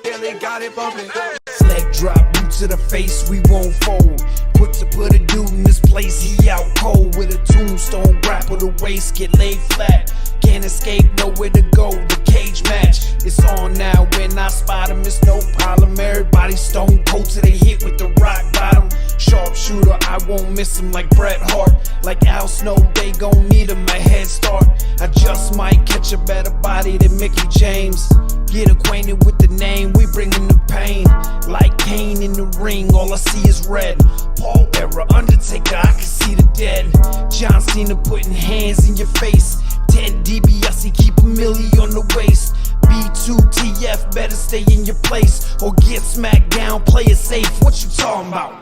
Billy got it bumping. Leg drop, boot to the face, we won't fold. Quick to put a dude in this place, he out cold. With a tombstone, grapple the waist, get laid flat. Can't escape, nowhere to go, the cage match. It's on now, when I spot him, it's no problem. Everybody stone cold till they hit with the rock bottom. Sharpshooter, I won't miss him like Bret Hart. Like Al Snow, they gon' need him a head start. I just might catch a better body than Mickey James. Get acquainted with the name, we bringin' the pain. Like Kane in the ring, all I see is red. Paul era, Undertaker, I can see the dead. John Cena putting hands in your face. Ted DiBiase, keep a milli on the waist. B2TF, better stay in your place or get smacked down, play it safe. What you talking about?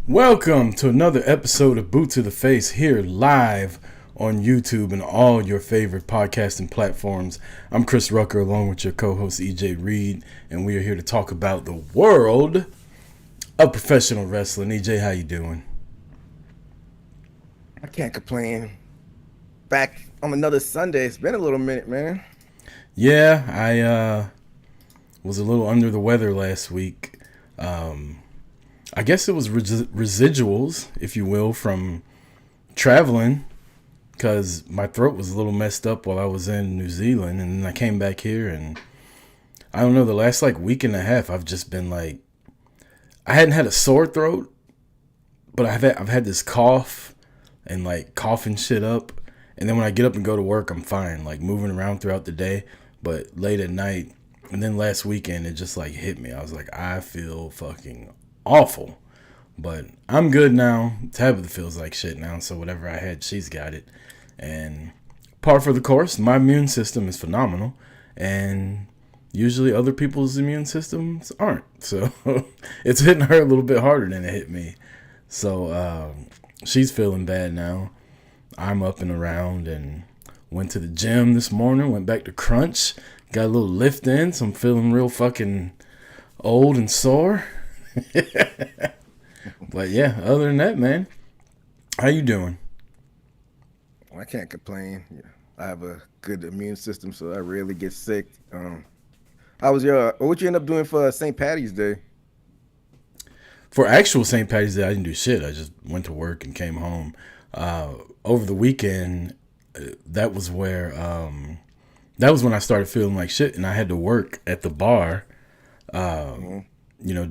Welcome to another episode of Boot to the Face here live on YouTube and all your favorite podcasting platforms. I'm Chris Rucker along with your co-host EJ Reed, and we are here to talk about the world of professional wrestling. EJ, how you doing? I can't complain. Back on another Sunday. It's been a little minute, man. Yeah, I was a little under the weather last week. I guess it was residuals, if you will, from traveling, because my throat was a little messed up while I was in New Zealand, and then I came back here, and I don't know, the last week and a half, I've just been I hadn't had a sore throat, but I've had this cough and coughing shit up, and then when I get up and go to work, I'm fine, moving around throughout the day, but late at night, and then last weekend, it just hit me. I was like, I feel fucking awful, but I'm good now. Tabitha feels like shit now, so whatever I had, she's got it, and par for the course. My immune system is phenomenal, and usually other people's immune systems aren't, so it's hitting her a little bit harder than it hit me. So she's feeling bad now. I'm up and around and went to the gym this morning, went back to crunch, got a little lift in, so I'm feeling real fucking old and sore. But yeah, other than that, man, how you doing? I can't complain. I have a good immune system, so I rarely get sick. What you end up doing for St. Patty's Day? For actual St. Patty's Day, I didn't do shit. I just went to work and came home. Over the weekend, that was when I started feeling like shit, and I had to work at the bar.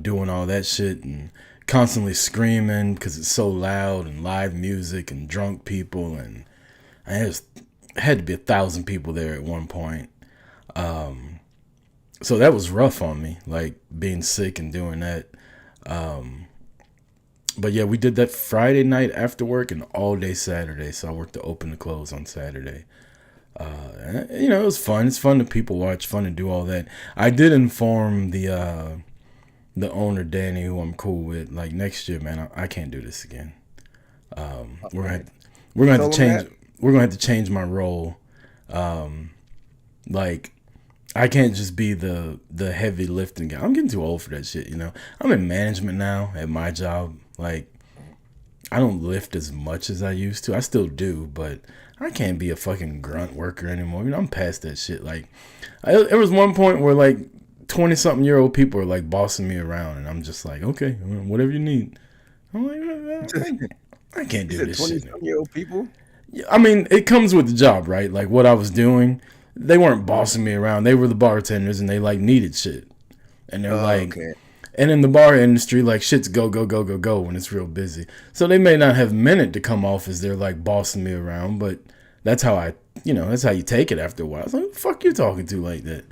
Doing all that shit and constantly screaming because it's so loud and live music and drunk people, and I just had to be 1,000 people there at one point. So that was rough on me, being sick and doing that. But yeah, we did that Friday night after work and all day Saturday. So I worked to open to close on Saturday. It was fun. It's fun to people watch, fun to do all that. I did inform the owner, Danny, who I'm cool with, next year, man, I can't do this again. We're gonna have to change my role. I can't just be the heavy lifting guy. I'm getting too old for that shit, I'm in management now at my job. I don't lift as much as I used to. I still do, but I can't be a fucking grunt worker anymore. I'm past that shit. There was one point where 20-something-year-old people are bossing me around, and I'm just okay, whatever you need. I'm I can't do this shit. 20-something-year-old people? Yeah, I mean, it comes with the job, right? What I was doing, they weren't bossing me around. They were the bartenders, and they needed shit, and they're okay. And in the bar industry, shit's go when it's real busy. So they may not have meant it to come off as they're bossing me around, but that's how that's how you take it after a while. It's who the fuck you talking to like that?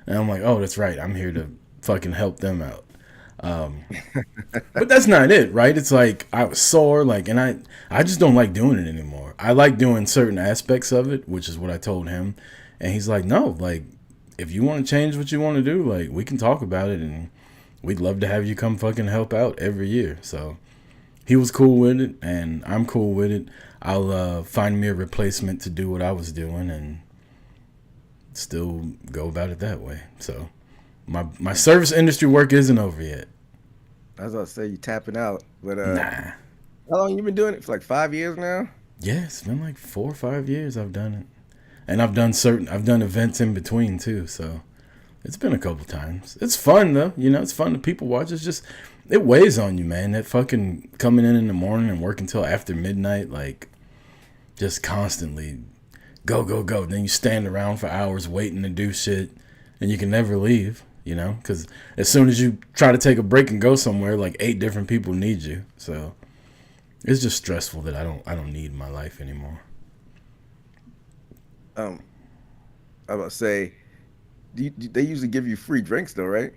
And I'm oh, that's right. I'm here to fucking help them out. But that's not it, right? It's I was sore, and I just don't like doing it anymore. I like doing certain aspects of it, which is what I told him. And he's no, if you want to change what you want to do, we can talk about it, and we'd love to have you come fucking help out every year. So he was cool with it, and I'm cool with it. I'll find me a replacement to do what I was doing, and still go about it that way. So my service industry work isn't over yet. I was about to say you tapping out, but Nah. how long you been doing it? For like 5 years now? Yeah, it's been like 4 or 5 years I've done it. And I've done events in between too, so it's been a couple times. It's fun though, it's fun to people watch. It's just, it weighs on you, man. That fucking coming in the morning and working till after midnight, like, just constantly go, go, go. Then you stand around for hours waiting to do shit, and you can never leave, because as soon as you try to take a break and go somewhere, like 8 different people need you. So it's just stressful that I don't need my life anymore. I was about to say, they usually give you free drinks though, right?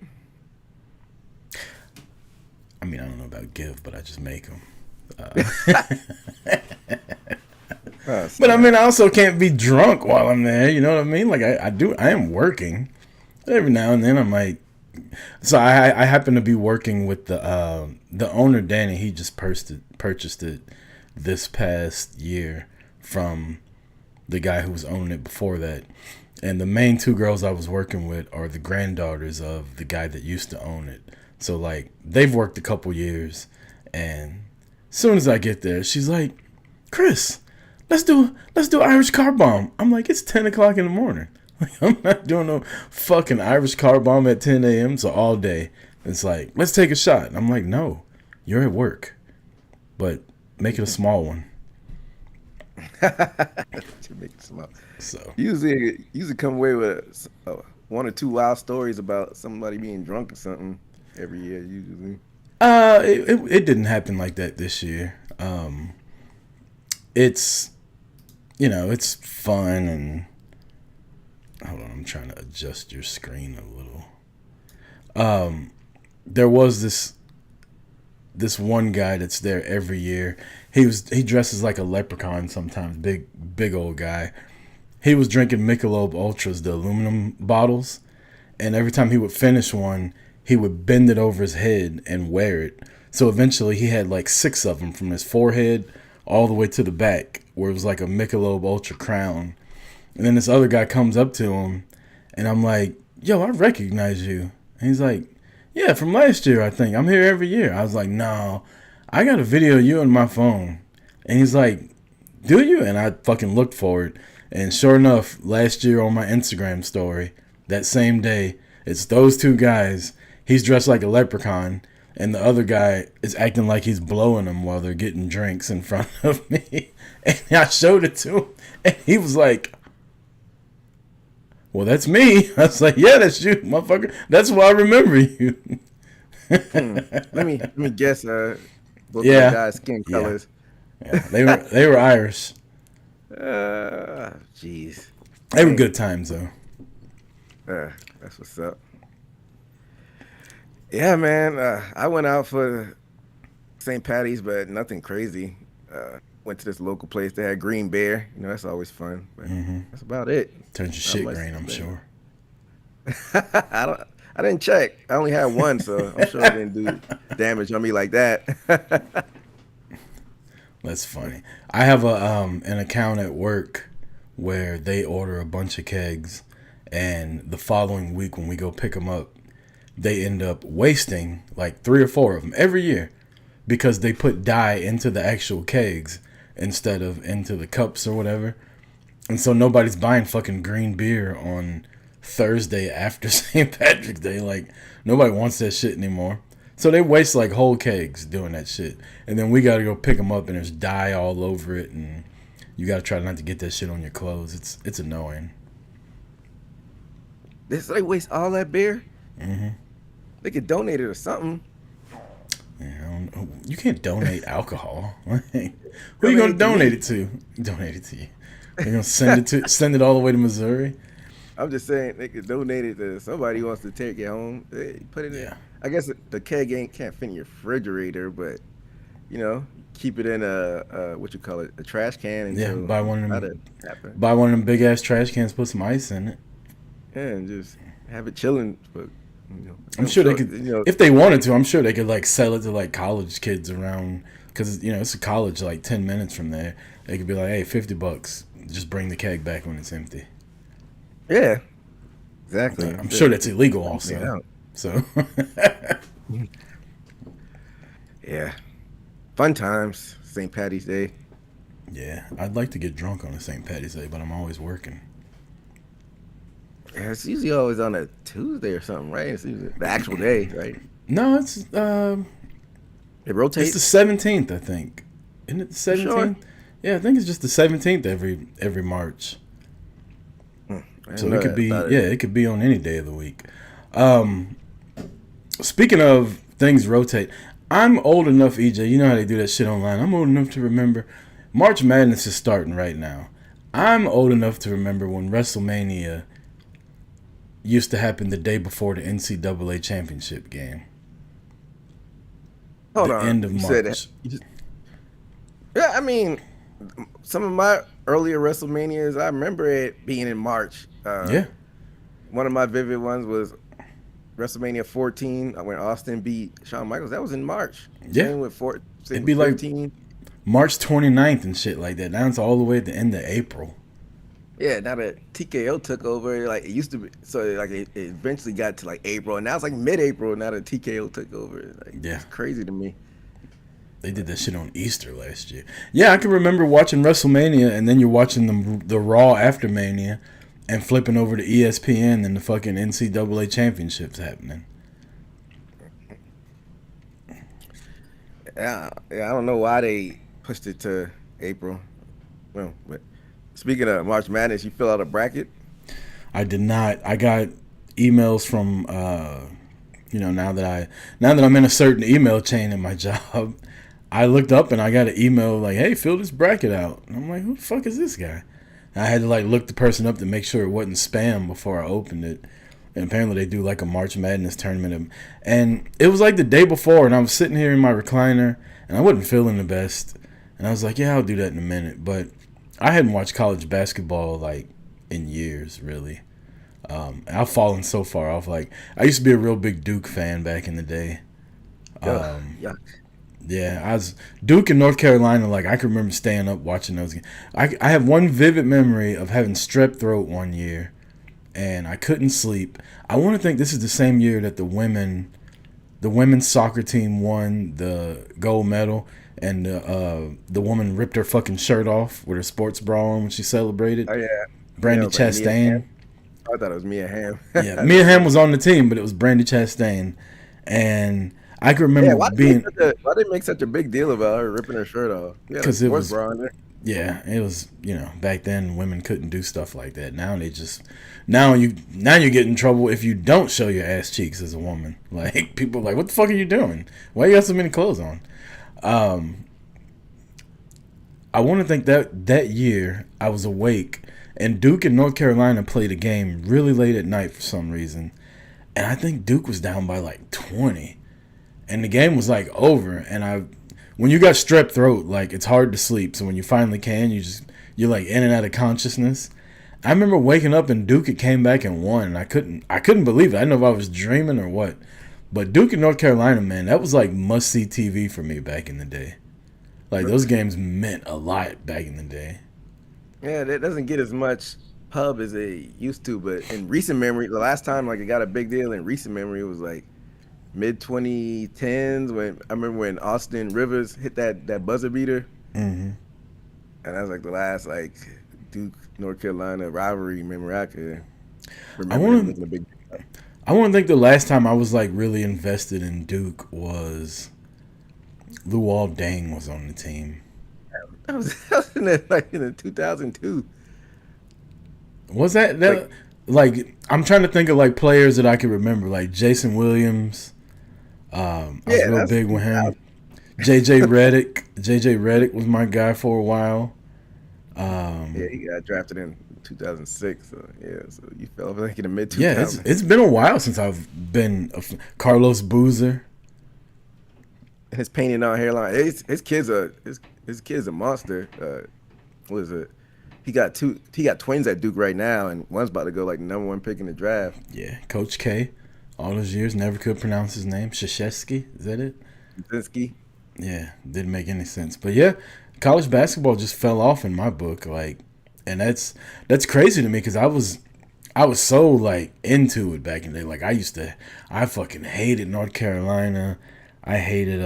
I mean, I don't know about give, but I just make them. But I mean, I also can't be drunk while I'm there. You know what I mean? Like I am working. Every now and then I might. So I happen to be working with the owner, Danny. He just purchased it this past year from the guy who was owning it before that. And the main 2 girls I was working with are the granddaughters of the guy that used to own it. So like they've worked a couple years, and as soon as I get there, she's like, "Chris, let's do Irish car bomb." I'm like, it's 10 o'clock in the morning. Like, I'm not doing no fucking Irish car bomb at 10 a.m. So all day it's like, let's take a shot. And I'm like, no, you're at work, but make it a small one. To make it small. So Usually come away with 1 or 2 wild stories about somebody being drunk or something every year. Usually, it didn't happen like that this year. It's it's fun, and hold on, I'm trying to adjust your screen a little. There was this one guy that's there every year. He dresses like a leprechaun sometimes, big old guy. He was drinking Michelob Ultras, the aluminum bottles, and every time he would finish one, he would bend it over his head and wear it. So eventually he had like 6 of them from his forehead all the way to the back, where it was like a Michelob Ultra crown. And then this other guy comes up to him, and I'm like, "Yo, I recognize you." And he's like, "Yeah, from last year, I think. I'm here every year." I was like, "No, I got a video of you on my phone." And he's like, "Do you?" And I fucking looked for it. And sure enough, last year on my Instagram story, that same day, it's those 2 guys. He's dressed like a leprechaun, and the other guy is acting like he's blowing them while they're getting drinks in front of me. And I showed it to him, and he was like, "Well, that's me." I was like, "Yeah, that's you, motherfucker. That's why I remember you." Let me guess. Both of the guys' skin colors. Yeah, they were Irish. Jeez. They were good times though. That's what's up. Yeah, man. I went out for St. Patty's, but nothing crazy. Went to this local place. They had green beer. That's always fun. But that's about it. Turns your shit green, I'm sure. I didn't check. I only had one, so I'm sure it didn't do damage on me like that. That's funny. I have an account at work where they order a bunch of kegs, and the following week when we go pick them up, they end up wasting like 3 or 4 of them every year because they put dye into the actual kegs instead of into the cups or whatever. And so nobody's buying fucking green beer on Thursday after St. Patrick's Day. Like, nobody wants that shit anymore. So they waste like whole kegs doing that shit. And then we got to go pick them up, and there's dye all over it, and you got to try not to get that shit on your clothes. It's annoying. They waste all that beer? Mm-hmm. They could donate it or something. Yeah, you can't donate alcohol. Who are you going to donate it to? Donate it to you. You're going to send it all the way to Missouri? I'm just saying they could donate it to somebody who wants to take it home. They put it in. I guess the keg can't fit in your refrigerator, but keep it in a trash can. And buy one of them big ass trash cans. Put some ice in it. Yeah, and just have it chilling. But I'm sure they could, if they wanted to. I'm sure they could like sell it to like college kids around, because it's a college like 10 minutes from there. They could be like, hey, $50. Just bring the keg back when it's empty. Yeah, exactly. I'm sure that's illegal also. So Yeah, fun times. St. Patty's Day. Yeah, I'd like to get drunk on a St. Patty's Day, but I'm always working. Yeah, it's usually always on a Tuesday or something, right? It's usually the actual day, right? No, It it's the rotates. 17th, I think. Isn't it the You sure? 17th? Yeah, I think it's just the 17th every March. I didn't So know it could that. I be thought yeah, it could be on any day of the week. Um, Speaking of things rotate, I'm old enough, EJ. You know how they do that shit online. I'm old enough to remember March Madness is starting right now. I'm old enough to remember when WrestleMania used to happen the day before the NCAA championship game, Hold the on. end of You said that. March. Yeah, I mean, some of my earlier WrestleManias, I remember it being in March. Yeah, One of my vivid ones was WrestleMania 14 when Austin beat Shawn Michaels. That was in March. yeah. Same with same It'd be with like 15. March 29th and shit like that. Now it's all the way at the end of April. Yeah, now that TKO took over, like it used to be, so like it eventually got to like April, and now it's like mid-April. Now that TKO took over, like Yeah. it's crazy to me. They did that shit on Easter last year. Yeah, I can remember watching WrestleMania and then you're watching the Raw after Mania and flipping over to ESPN and the fucking NCAA championships happening. Yeah, I don't know why they pushed it to April. Well, but speaking of March Madness, you fill out a bracket. I did not. I got emails from now that I'm in a certain email chain in my job. I looked up and I got an email like, "Hey, fill this bracket out." And I'm like, "Who the fuck is this guy?" And I had to like look the person up to make sure it wasn't spam before I opened it. And apparently they do like a March Madness tournament. And it was like the day before, and I was sitting here in my recliner, and I wasn't feeling the best. And I was like, "Yeah, I'll do that in a minute." But I hadn't watched college basketball like in years, really. I've fallen so far off. Like I used to be a real big Duke fan back in the day. Yeah, Yeah, I was Duke and North Carolina. Like I can remember staying up watching those games. I have one vivid memory of having strep throat one year, and I couldn't sleep. I want to think this is the same year that the women's soccer team won the gold medal, and the woman ripped her fucking shirt off with her sports bra on when she celebrated. oh yeah, Brandy it was like Mia Chastain. Hamm. I thought it was Mia Hamm. Yeah, Mia Hamm was on the team, but it was Brandy Chastain, and I can Yeah, remember being why they make such a big deal about her ripping her shirt off? Yeah, because it was bra on there. yeah, it was back then women couldn't do stuff like that. Now they just now you get in trouble if you don't show your ass cheeks as a woman. Like people are like, what the fuck are you doing? Why you got so many clothes on? I want to think that year I was awake and Duke and North Carolina played a game really late at night for some reason, and I think Duke was down by like 20. And the game was like over, and when you got strep throat, like it's hard to sleep. So when you finally can, you're like in and out of consciousness. I remember waking up and Duke had came back and won, and I couldn't believe it. I didn't know if I was dreaming or what. But Duke and North Carolina, man, that was like must see TV for me back in the day. Like those games meant a lot back in the day. Yeah, that doesn't get as much pub as they used to, but in recent memory, the last time like it got a big deal in recent memory was like mid 2010s when I remember when Austin Rivers hit that buzzer beater, Mm-hmm. and that was like the last like Duke North Carolina rivalry memory I could I remember. want Making a to. big. I want to think the last time I was like really invested in Duke was Luol Deng was on the team. That was in the 2002. Was that Like, like I'm trying to think of like players that I could remember, like Jason Williams. I was yeah, real that's big with him. JJ Redick was my guy for a while. yeah. He got drafted in 2006. So yeah, so you fell like in the mid Yeah, 2000s. it's been a while since I've been Carlos Boozer. His painted on hairline. His kid's a monster. What is it? He got twins at Duke right now, and one's about to go like the #1 pick in the draft. Yeah, Coach K. All those years, never could pronounce his name. Krzyzewski, is that it? Zinsky. Yeah, didn't make any sense. But yeah, college basketball just fell off in my book, like, and that's crazy to me because I was so like into it back in the day. Like I fucking hated North Carolina. I hated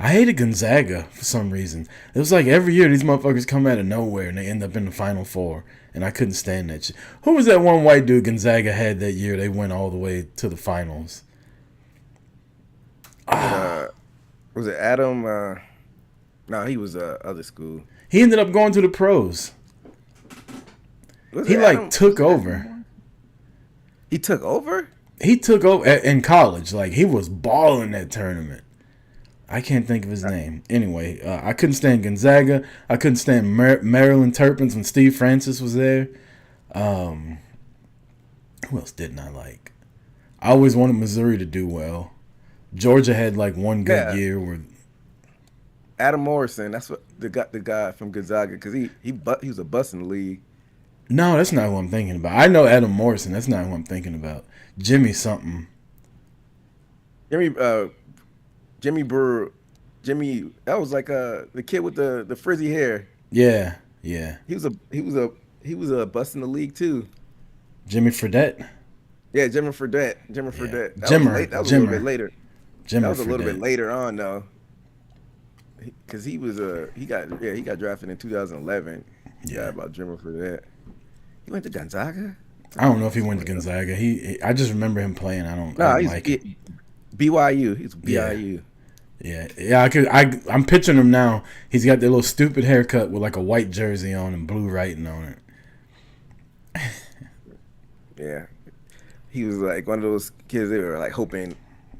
I hated Gonzaga for some reason. It was like every year these motherfuckers come out of nowhere and they end up in the Final Four. And I couldn't stand that shit. Who was that one white dude Gonzaga had that year? They went all the way to the finals. Was it Adam? No, he was other school. He ended up going to the pros. He like took over. He took over? He took over in college. Like he was balling that tournament. I can't think of his name. Anyway, I couldn't stand Gonzaga. I couldn't stand Maryland Terrapins when Steve Francis was there. Who else didn't I like? I always wanted Missouri to do well. Georgia had like one good year where Adam Morrison. That's what the guy from Gonzaga, because he was a bust in the league. No, that's not who I'm thinking about. I know Adam Morrison. That's not who I'm thinking about. Jimmy something. Jimmy Brewer. That was like the kid with the frizzy hair. Yeah. He was a bust in the league too. Jimmy Fredette. Yeah, Jimmer Fredette. That was a little bit later. That was a little bit later on though. Because he got drafted in 2011. Yeah, about Jimmer Fredette. He went to Gonzaga. I don't know if he went to Gonzaga. I just remember him playing. I don't like it. BYU. He's BYU. Yeah. I'm picturing him now. He's got that little stupid haircut with like a white jersey on and blue writing on it. Yeah, he was like one of those kids that were like hoping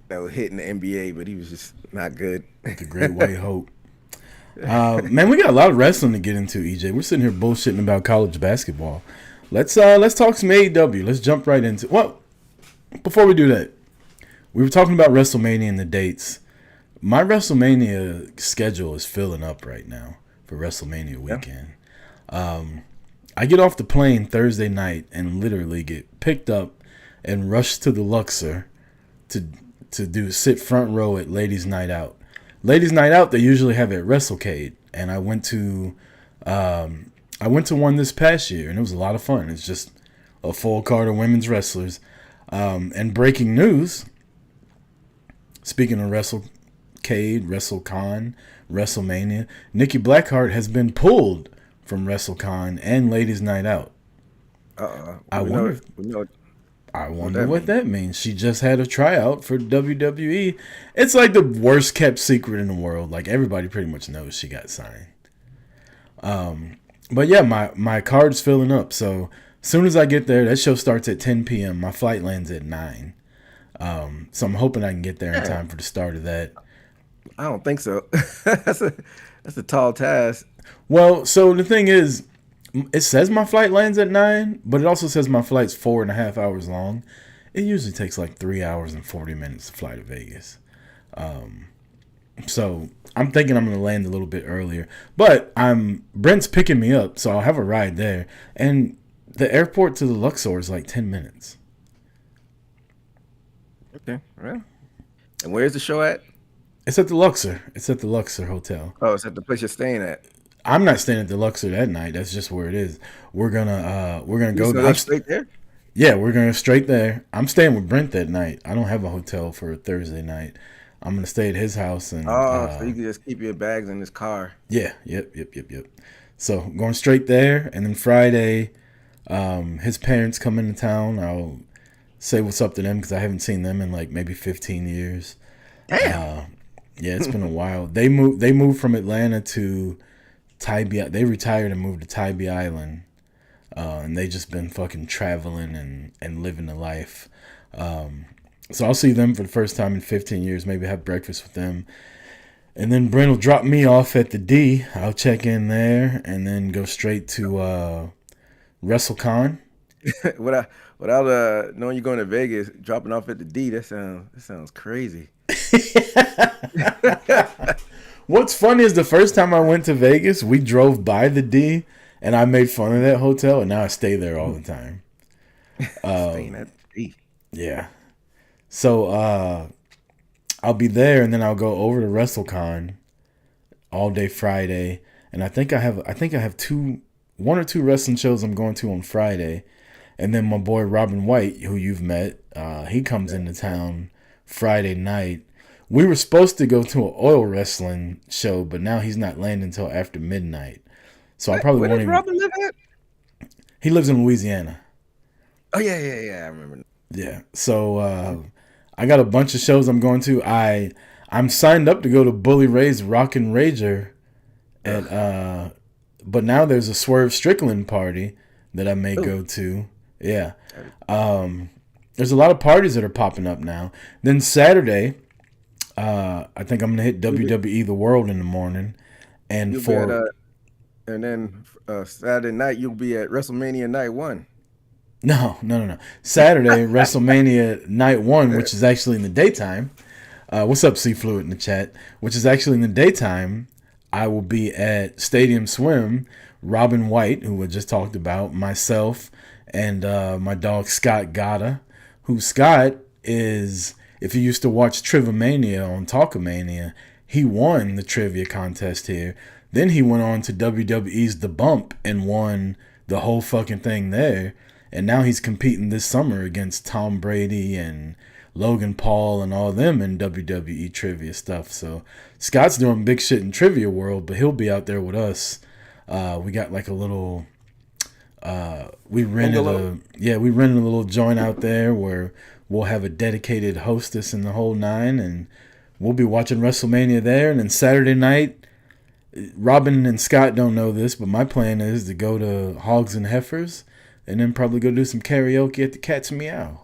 that would hit in the NBA, but he was just not good. The great white hope. Man, we got a lot of wrestling to get into, EJ. We're sitting here bullshitting about college basketball. Let's talk some AEW. Let's jump right into it. Well, before we do that, we were talking about WrestleMania and the dates. My WrestleMania schedule is filling up right now for WrestleMania weekend. I get off the plane Thursday night and literally get picked up and rushed to the Luxor to sit front row at Ladies Night Out. Ladies Night Out, they usually have at WrestleCade, and I went to one this past year, and it was a lot of fun. It's just a full card of women's wrestlers. And breaking news, speaking of WrestleCade, WrestleCon, WrestleMania, Nikki Blackheart has been pulled from WrestleCon and Ladies Night Out. I wonder what that means. She just had a tryout for WWE. It's like the worst kept secret in the world. Like everybody pretty much knows she got signed. But yeah, my card's filling up. So as soon as I get there, that show starts at 10 p.m. My flight lands at 9. So I'm hoping I can get there in time for the start of that. I don't think so. That's a tall task. Well, so the thing is, it says my flight lands at 9, but it also says my flight's 4.5 hours long. It usually takes like 3 hours and 40 minutes to fly to Vegas. So I'm thinking I'm going to land a little bit earlier. But Brent's picking me up, so I'll have a ride there. And the airport to the Luxor is like 10 minutes. Okay, well. And where's the show at? It's at the Luxor. It's at the Luxor Hotel. Oh, it's at the place you're staying at. I'm not staying at the Luxor that night. That's just where it is. We're gonna go. So straight there? Yeah, we're gonna straight there. I'm staying with Brent that night. I don't have a hotel for a Thursday night. I'm gonna stay at his house and. So you can just keep your bags in his car. Yeah. Yep. So going straight there, and then Friday, his parents come into town. I'll say what's up to them because I haven't seen them in like maybe 15 years. Damn. Yeah, it's been a while. They moved from Atlanta to Tybee. They retired and moved to Tybee Island, and they just been fucking traveling and living the life. So I'll see them for the first time in 15 years. Maybe have breakfast with them, and then Brent will drop me off at the D. I'll check in there and then go straight to WrestleCon. Without knowing you're going to Vegas, dropping off at the D, that sounds crazy. What's funny is the first time I went to Vegas, we drove by the D, and I made fun of that hotel, and now I stay there all the time. Staying at the D. Yeah. So I'll be there, and then I'll go over to WrestleCon all day Friday, and I think I have one or two wrestling shows I'm going to on Friday, and then my boy Robin White, who you've met, he comes into town Friday night. We were supposed to go to an oil wrestling show, but now he's not landing until after midnight. So I probably Where won't does even. Robin live at? He lives in Louisiana. Oh yeah. I remember. Yeah. So I got a bunch of shows I'm going to. I'm signed up to go to Bully Ray's Rockin' Rager at but now there's a Swerve Strickland party that I may go to. Yeah. There's a lot of parties that are popping up now. Then Saturday, I think I'm gonna hit WWE The World in the morning, and and then Saturday night you'll be at WrestleMania Night 1. No. Saturday, WrestleMania Night 1, which is actually in the daytime. What's up, C Fluid in the chat? Which is actually in the daytime. I will be at Stadium Swim. Robin White, who I just talked about, myself, and my dog Scott Gata, who Scott is, if you used to watch Trivomania on Talkomania, he won the trivia contest here. Then he went on to WWE's The Bump and won the whole fucking thing there. And now he's competing this summer against Tom Brady and Logan Paul and all them in WWE trivia stuff. So Scott's doing big shit in trivia world, but he'll be out there with us. We got like a little we rented a little joint out there where we'll have a dedicated hostess in the whole nine, and we'll be watching WrestleMania there. And then Saturday night, Robin and Scott don't know this, but my plan is to go to Hogs and Heifers and then probably go do some karaoke at the Cat's Meow.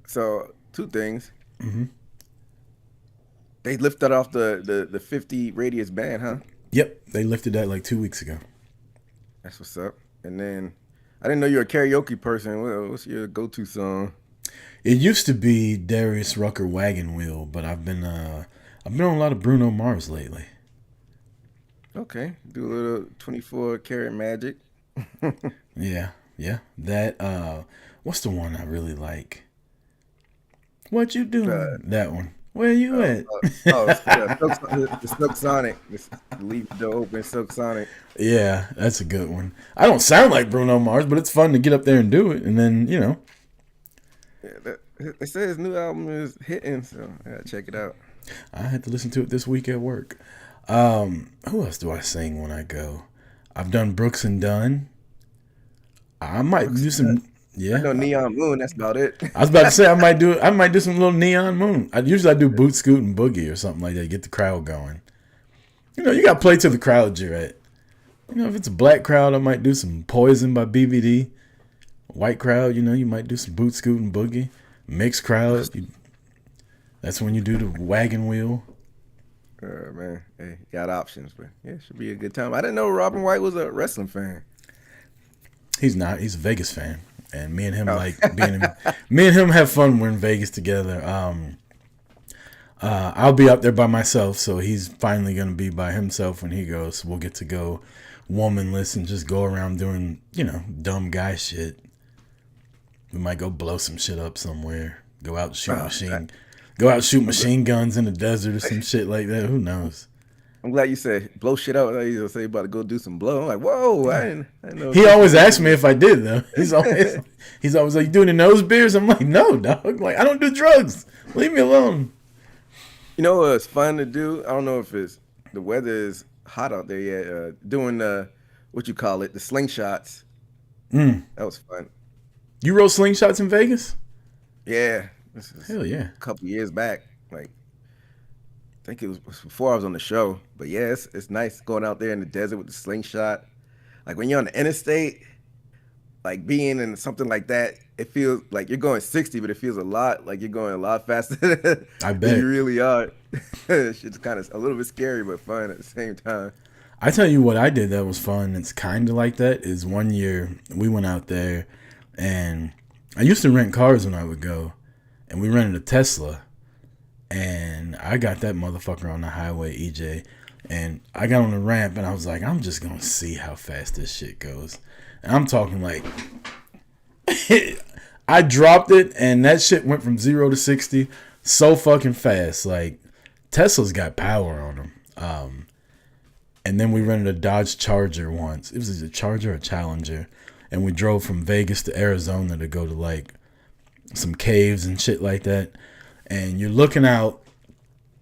So, two things. Mm-hmm. They lifted off the 50 radius ban, huh? Yep, they lifted that like 2 weeks ago. That's what's up. And then, I didn't know you're a karaoke person. What's your go-to song? It used to be Darius Rucker Wagon Wheel, but I've been on a lot of Bruno Mars lately. Okay, do a little 24 Karat Magic. Yeah. That what's the one I really like? What you doing? That one. Where you at? The Silk Sonic. Leave the door open, Silk Sonic. Yeah, that's a good one. I don't sound like Bruno Mars, but it's fun to get up there and do it, and then Yeah, they say his new album is hitting, so I gotta check it out. I had to listen to it this week at work. Who else do I sing when I go? I've done Brooks and Dunn. I might do some. Yeah, I know Neon Moon. That's about it. I was about to say I might do some little Neon Moon. I usually do Boot Scoot and Boogie or something like that. Get the crowd going. You got to play to the crowd you're at. If it's a black crowd, I might do some Poison by BBD. White crowd, you might do some Boot Scoot and Boogie. Mixed crowd, that's when you do the Wagon Wheel. Man, hey, got options, but yeah, it should be a good time. I didn't know Robin White was a wrestling fan. He's not. He's a Vegas fan. And me and him me and him have fun. We're in Vegas together. I'll be out there by myself, so he's finally gonna be by himself when he goes. So we'll get to go womanless and just go around doing, dumb guy shit. We might go blow some shit up somewhere. Go out and shoot machine guns in the desert or some shit like that. Who knows? I'm glad you said blow shit out. You gonna say about to go do some blow. I'm like, whoa, I didn't know. He always asks me if I did though. He's always like, you doing the nose beers? I'm like, no, dog. Like, I don't do drugs. Leave me alone. You know what's fun to do? I don't know if the weather is hot out there yet. Doing what you call it, the slingshots. That was fun. You rode slingshots in Vegas? Yeah. Hell yeah. A couple years back, like. I think it was before I was on the show, but yeah, it's nice going out there in the desert with the slingshot. Like when you're on the interstate, like being in something like that, it feels like you're going 60, but it feels a lot like you're going a lot faster I bet you really are. Shit's kind of a little bit scary, but fun at the same time. I tell you what I did that was fun. It's kind of like that. Is one year we went out there, and I used to rent cars when I would go, and we rented a Tesla. And I got that motherfucker on the highway, EJ. And I got on the ramp and I was like, I'm just going to see how fast this shit goes. And I'm talking like, I dropped it and that shit went from 0 to 60 so fucking fast. Like, Tesla's got power on them. And then we rented a Dodge Charger once. It was a Charger or a Challenger. And we drove from Vegas to Arizona to go to like some caves and shit like that. and you're looking out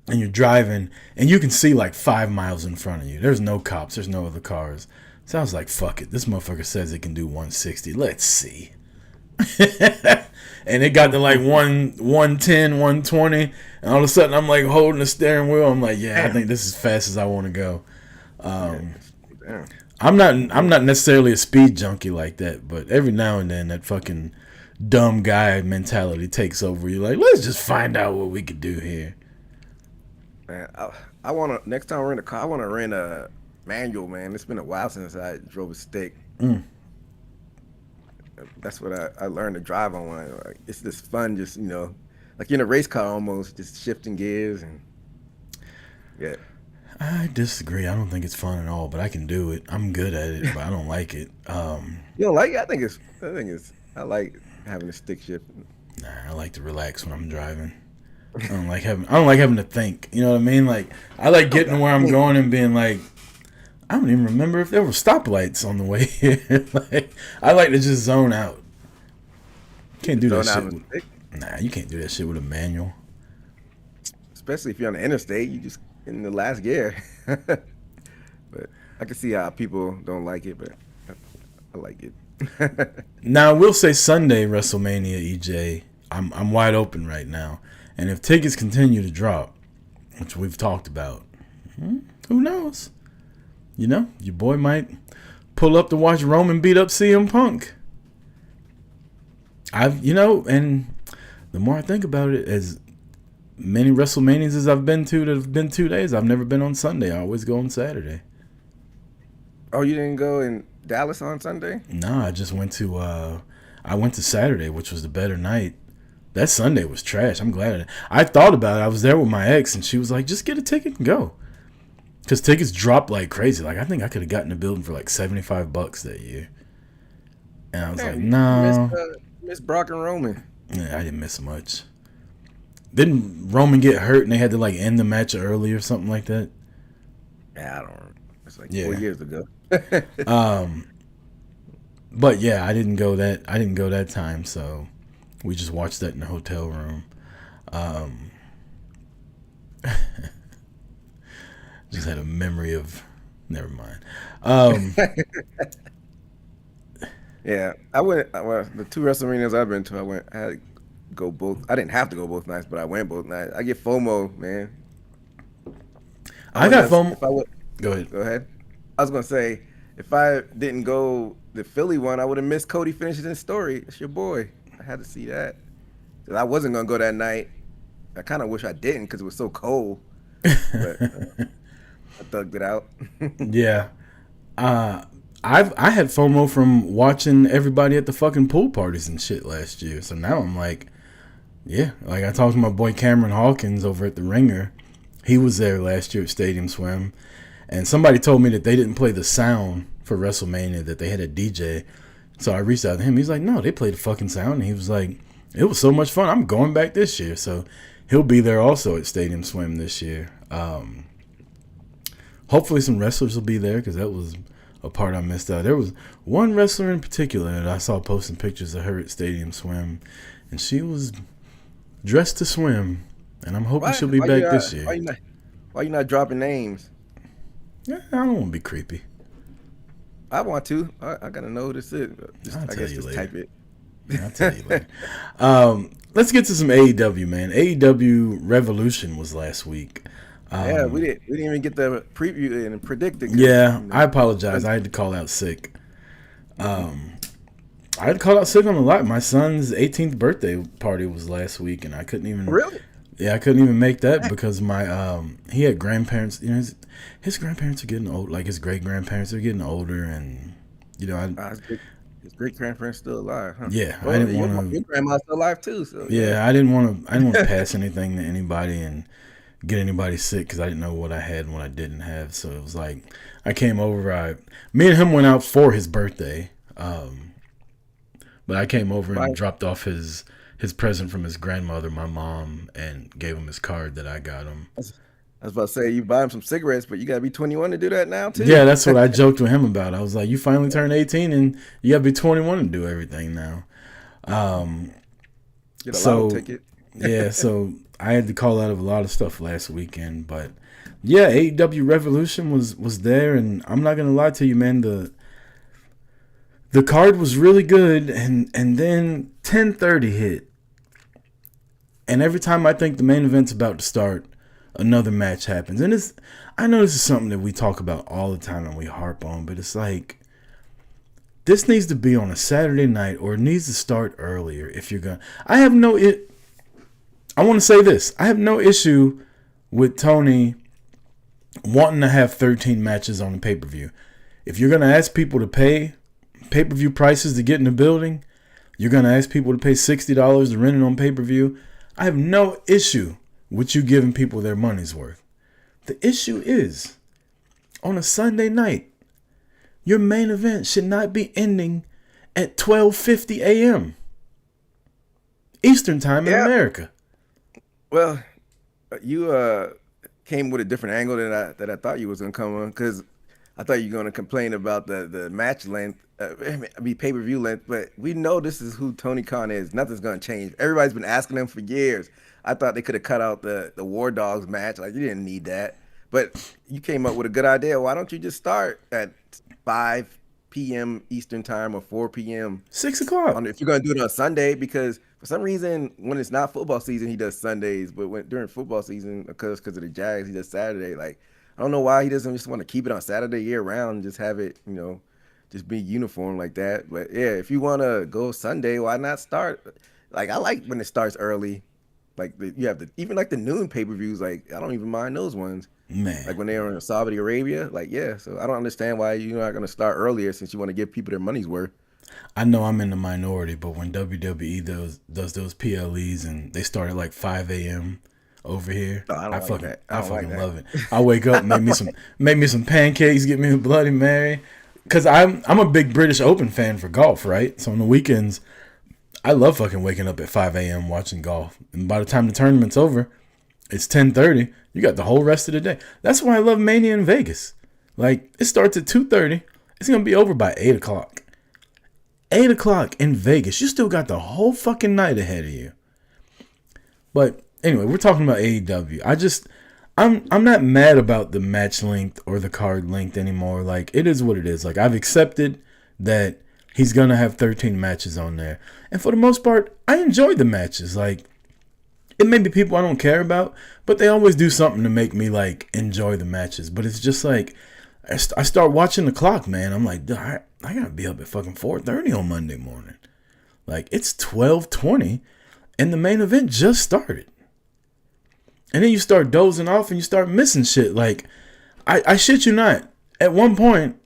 and you're driving and you can see like 5 miles in front of you. There's no cops. There's no other cars. So I was like, fuck it. This motherfucker says it can do 160. Let's see. And it got to like 110, 120. And all of a sudden I'm like holding the steering wheel. I'm like, yeah, I think this is as fast as I want to go. I'm not necessarily a speed junkie like that, but every now and then that fucking dumb guy mentality takes over. You're like, let's just find out what we could do here. Man, I want to, next time we're in the car, I want to rent a manual, man. It's been a while since I drove a stick. That's what I learned to drive on. Like, it's just fun, just, like you're in a race car almost, just shifting gears and, yeah. I disagree. I don't think it's fun at all, but I can do it. I'm good at it, but I don't like it. You don't like it? I like having a stick shift. Nah, I like to relax when I'm driving. I don't like having to think. You know what I mean? Like, I like getting where I'm going and being like, I don't even remember if there were stoplights on the way here. Like, I like to just zone out. Can't do that shit. Nah, you can't do that shit with a manual. Especially if you're on the interstate, you just in the last gear. But I can see how people don't like it, but I like it. Now, I will say Sunday WrestleMania, EJ, I'm wide open right now. And if tickets continue to drop, which we've talked about, who knows? Your boy might pull up to watch Roman beat up CM Punk. And the more I think about it, as many WrestleManias as I've been to that have been 2 days, I've never been on Sunday. I always go on Saturday. Oh, you didn't go in Dallas on Sunday? No, I just went to Saturday, which was the better night. That Sunday was trash. I'm glad. I thought about it. I was there with my ex, and she was like, just get a ticket and go. Because tickets dropped like crazy. Like, I think I could have gotten a building for like $75 that year. And I was like, no. Miss Brock and Roman. Yeah, I didn't miss much. Didn't Roman get hurt and they had to like end the match early or something like that? Yeah, I don't remember. It's like 4 years ago. But yeah, I didn't go that time, so we just watched that in the hotel room. Just had a memory of, never mind. Yeah, I went. Well, the 2 WrestleManias I've been to, I had to go both. I didn't have to go both nights, but I went both nights. I get FOMO, man. I got FOMO. Go ahead. I was gonna say, if I didn't go the Philly one, I would have missed Cody finishing his story. It's your boy. I had to see that. 'Cause I wasn't gonna go that night. I kind of wish I didn't because it was so cold. But I thugged it out. Yeah. I had FOMO from watching everybody at the fucking pool parties and shit last year. So now I'm like, yeah. Like I talked to my boy Cameron Hawkins over at the Ringer. He was there last year at Stadium Swim. And somebody told me that they didn't play the sound for WrestleMania, that they had a DJ. So I reached out to him. He's like, no, they played the fucking sound. And he was like, it was so much fun. I'm going back this year. So he'll be there also at Stadium Swim this year. Hopefully some wrestlers will be there because that was a part I missed out. There was one wrestler in particular that I saw posting pictures of her at Stadium Swim, and she was dressed to swim, and I'm hoping she'll be back this year. Why you not dropping names? Yeah, I don't want to be creepy. I want to. I gotta know who this is. I guess just type it. I'll tell you later. Let's get to some AEW, man. AEW Revolution was last week. Yeah, we didn't even get the preview and predict it. Yeah, I apologize. I had to call out sick. I had to call out sick on a lot. My son's 18th birthday party was last week, and I couldn't even. Really? Yeah, I couldn't even make that because my he had grandparents. His grandparents are getting old. Like his great grandparents are getting older, and his great grandparents still alive, huh? Yeah, well, I didn't want to. Your grandma's still alive too, so yeah, I didn't want to pass anything to anybody and get anybody sick because I didn't know what I had and what I didn't have. So it was like I came over. Me and him went out for his birthday, but I came over and dropped off his present from his grandmother, my mom, and gave him his card that I got him. I was about to say, you buy him some cigarettes, but you got to be 21 to do that now, too? Yeah, that's what I joked with him about. I was like, you finally turned 18, and you got to be 21 to do everything now. Get a lotto ticket. Yeah, so I had to call out of a lot of stuff last weekend, but yeah, AEW Revolution was there, and I'm not gonna lie to you, man. The card was really good, and then 10:30 hit, and every time I think the main event's about to start, another match happens, and I know this is something that we talk about all the time and we harp on, but it's like this needs to be on a Saturday night, or it needs to start earlier if you're gonna. I want to say this: I have no issue with Tony wanting to have 13 matches on the pay-per-view. If you're going to ask people to pay pay-per-view prices to get in the building, you're going to ask people to pay $60 to rent it on pay-per-view, I have no issue with you giving people their money's worth. The issue is, on a Sunday night, your main event should not be ending at 12:50 a.m. Eastern time in America. Well, you came with a different angle that I thought you was gonna come on, because I thought you were gonna complain about the match length, pay-per-view length. But we know this is who Tony Khan is. Nothing's gonna change. Everybody's been asking him for years. I thought they could have cut out the War Dogs match. Like, you didn't need that. But you came up with a good idea. Why don't you just start at 5 p.m. Eastern time or 4 p.m. 6 o'clock. If you're gonna do it on Sunday, because for some reason when it's not football season he does Sundays, but during football season, because of the Jags, he does Saturday. Like, I don't know why he doesn't just want to keep it on Saturday year round and just have it, just be uniform like that. But yeah, if you want to go Sunday, why not start? Like, I like when it starts early. Like, you have even like the noon pay-per-views. Like, I don't even mind those ones. Man. Like when they were in Saudi Arabia. Like, yeah. So I don't understand why you're not going to start earlier, since you want to give people their money's worth. I know I'm in the minority, but when WWE does those PLEs and they start at like 5 a.m. over here, I fucking love it. I wake up, make me some pancakes, get me a Bloody Mary, because I'm a big British Open fan for golf, right? So on the weekends, I love fucking waking up at 5 a.m. watching golf, and by the time the tournament's over, it's 10:30. You got the whole rest of the day. That's why I love Mania in Vegas. Like, it starts at 2:30. It's gonna be over by 8 o'clock. 8 o'clock in Vegas. You still got the whole fucking night ahead of you. But anyway, we're talking about AEW. I'm not mad about the match length or the card length anymore. Like, it is what it is. Like, I've accepted that he's gonna have 13 matches on there. And for the most part, I enjoy the matches. Like, it may be people I don't care about, but they always do something to make me, like, enjoy the matches. But it's just like, I start watching the clock, man. I'm like, I gotta be up at fucking 4:30 on Monday morning. Like, it's 12:20, and the main event just started. And then you start dozing off and you start missing shit. Like, I shit you not. At one point,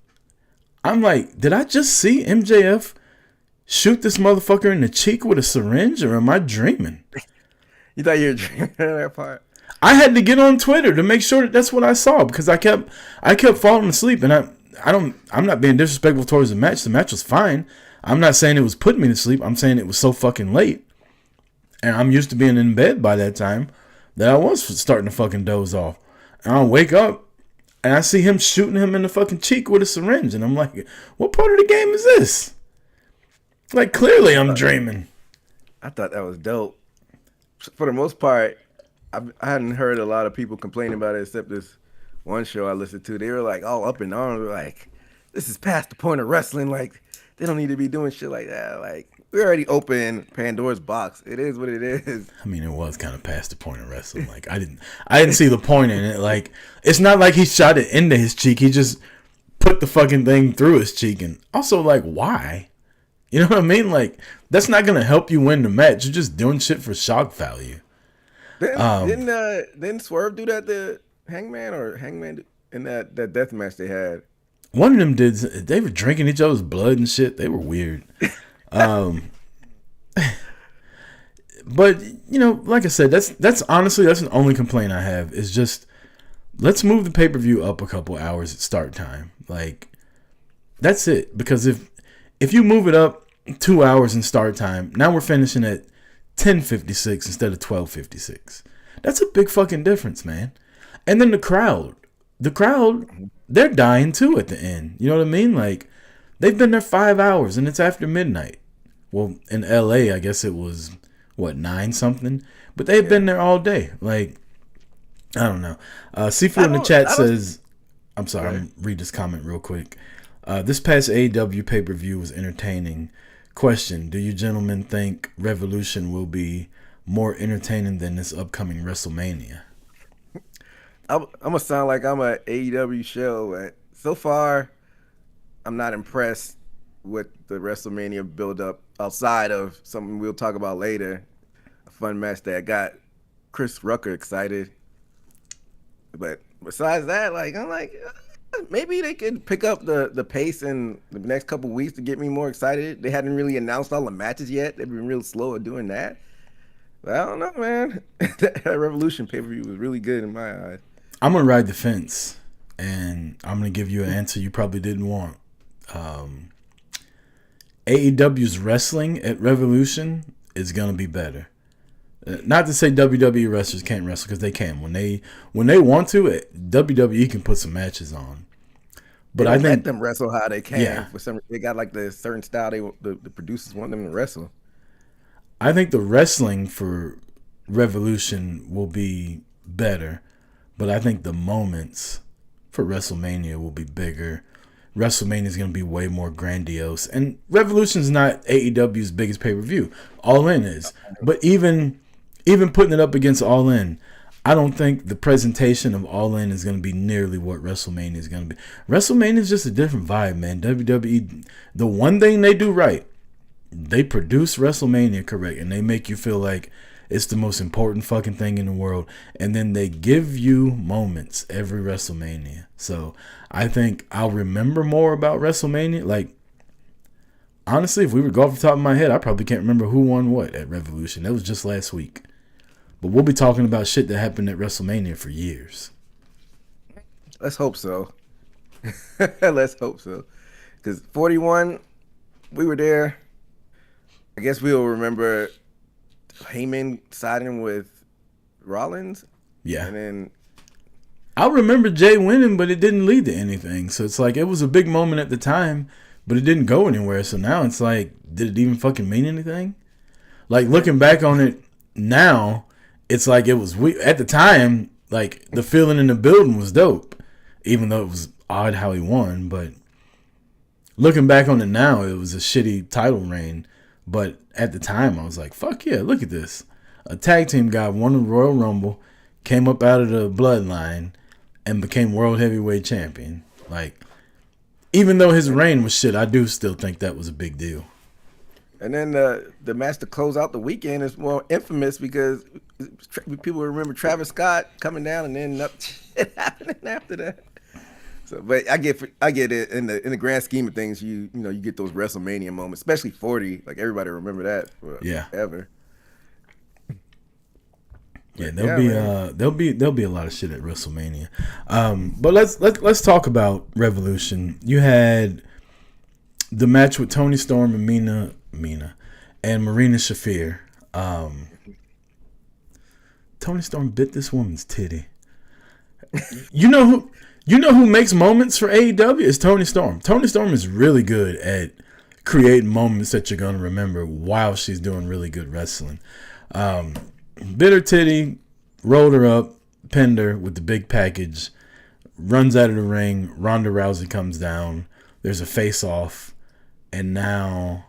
I'm like, did I just see MJF shoot this motherfucker in the cheek with a syringe, or am I dreaming? You thought you were dreaming that part? I had to get on Twitter to make sure that that's what I saw, because I kept falling asleep, and I'm not being disrespectful towards the match. The match was fine. I'm not saying it was putting me to sleep. I'm saying it was so fucking late, and I'm used to being in bed by that time, that I was starting to fucking doze off. And I'll wake up and I see him shooting him in the fucking cheek with a syringe, and I'm like, what part of the game is this? Like, clearly I'm dreaming. I thought that was dope. For the most part, I hadn't heard a lot of people complaining about it, except this one show I listened to. They were like all up in arms, like, this is past the point of wrestling. Like, they don't need to be doing shit like that. Like, we already opened Pandora's box. It is what it is. I mean, it was kind of past the point of wrestling. Like, I didn't see the point in it. Like, it's not like he shot it into his cheek. He just put the fucking thing through his cheek. And also, like, why? You know what I mean? Like, that's not gonna help you win the match. You're just doing shit for shock value. Didn't Swerve do that to Hangman in that death match they had? One of them did. They were drinking each other's blood and shit. They were weird. But, you know, like I said, that's honestly, that's the only complaint I have, is just, let's move the pay-per-view up a couple hours at start time. Like, that's it. Because if you move it up 2 hours in start time, now we're finishing at 10:56 instead of 12:56. That's a big fucking difference, man. And then the crowd, they're dying too at the end. You know what I mean? Like, they've been there 5 hours and it's after midnight. Well, in LA, I guess it was, 9 something, but they've been there all day. Like, I don't know. Seafood in the chat says, I'm sorry, I'm read this comment real quick. This past AEW pay-per-view was entertaining. Question: do you gentlemen think Revolution will be more entertaining than this upcoming WrestleMania? I'm gonna sound like I'm a AEW show, but so far, I'm not impressed with the WrestleMania build-up outside of something we'll talk about later. A fun match that got Chris Rucker excited. But besides that, like I'm like, maybe they could pick up the pace in the next couple weeks to get me more excited. They hadn't really announced all the matches yet. They've been real slow at doing that. But I don't know, man. That Revolution pay-per-view was really good in my eyes. I'm gonna ride the fence, and I'm gonna give you an answer you probably didn't want. AEW's wrestling at Revolution is gonna be better. Not to say WWE wrestlers can't wrestle, because they can. When they want to, WWE can put some matches on. But I think let them wrestle how they can. Yeah. For some, they got like the certain style the producers want them to wrestle. I think the wrestling for Revolution will be better, but I think the moments for WrestleMania will be bigger. WrestleMania is going to be way more grandiose, and Revolution's not AEW's biggest pay-per-view. All In is, but even putting it up against All In, I don't think the presentation of All In is going to be nearly what WrestleMania is going to be. WrestleMania is just a different vibe, man. WWE, the one thing they do right, they produce WrestleMania correct, and they make you feel like it's the most important fucking thing in the world. And then they give you moments every WrestleMania. So I think I'll remember more about WrestleMania. Like, honestly, if we were to go off the top of my head, I probably can't remember who won what at Revolution. That was just last week. But we'll be talking about shit that happened at WrestleMania for years. Let's hope so. Let's hope so. Because 41, we were there. I guess we'll remember Heyman siding with Rollins. Yeah. And then I remember Jay winning, but it didn't lead to anything. So it's like, it was a big moment at the time, but it didn't go anywhere. So now it's like, did it even fucking mean anything? Like, looking back on it now, it's like it was at the time, like, the feeling in the building was dope, even though it was odd how he won. But looking back on it now, it was a shitty title reign. But at the time, I was like, fuck yeah, look at this. A tag team guy won the Royal Rumble, came up out of the bloodline, and became World Heavyweight Champion. Like, even though his reign was shit, I do still think that was a big deal. And then the match to close out the weekend is more infamous because people remember Travis Scott coming down and then nothing shit happening after that. So, but I get it in the grand scheme of things. You know you get those WrestleMania moments, especially 40. Like, everybody remember that forever. Yeah, there'll be a lot of shit at WrestleMania. But let's talk about Revolution. You had the match with Toni Storm and Mina and Marina Shafir. Toni Storm bit this woman's titty. You know who makes moments for AEW is Toni Storm. Toni Storm is really good at creating moments that you're gonna remember while she's doing really good wrestling. Bit her titty, rolled her up, pinned her with the big package, runs out of the ring. Ronda Rousey comes down. There's a face-off, and now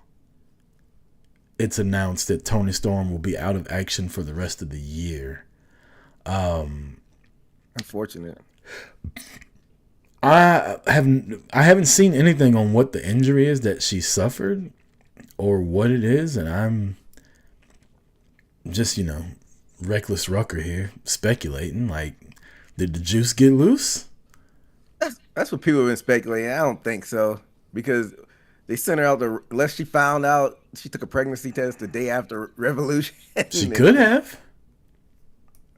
it's announced that Toni Storm will be out of action for the rest of the year. Unfortunate. I haven't seen anything on what the injury is that she suffered or what it is, and I'm just, reckless Rucker here speculating. Like, did the juice get loose? That's what people have been speculating. I don't think so, because they sent her out unless she found out she took a pregnancy test the day after Revolution. She could have.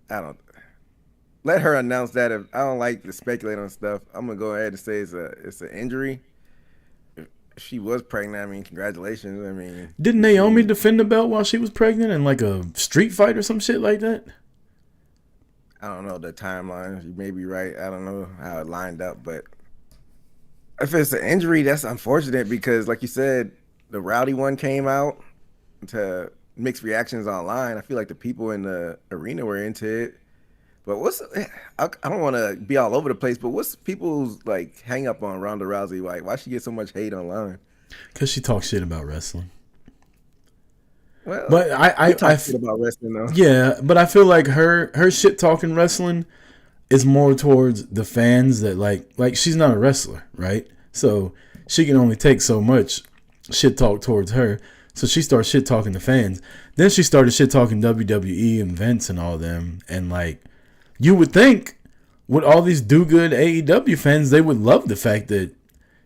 I don't. Let her announce that. If I don't like to speculate on stuff, I'm gonna go ahead and say it's an injury. If she was pregnant, I mean, congratulations. I mean, didn't Naomi defend the belt while she was pregnant in like a street fight or some shit like that? I don't know the timeline. You may be right. I don't know how it lined up, but if it's an injury, that's unfortunate because, like you said, the Rowdy one came out to mixed reactions online. I feel like the people in the arena were into it. But I don't want to be all over the place, but what's people's like hang up on Ronda Rousey? Like, why she get so much hate online? Because she talks shit about wrestling. Well, but I talk shit about wrestling though. Yeah, but I feel like her shit talking wrestling is more towards the fans that like she's not a wrestler, right? So she can only take so much shit talk towards her. So she started shit talking the fans. Then she started shit talking WWE and Vince and all them. And like, you would think with all these do-good AEW fans, they would love the fact that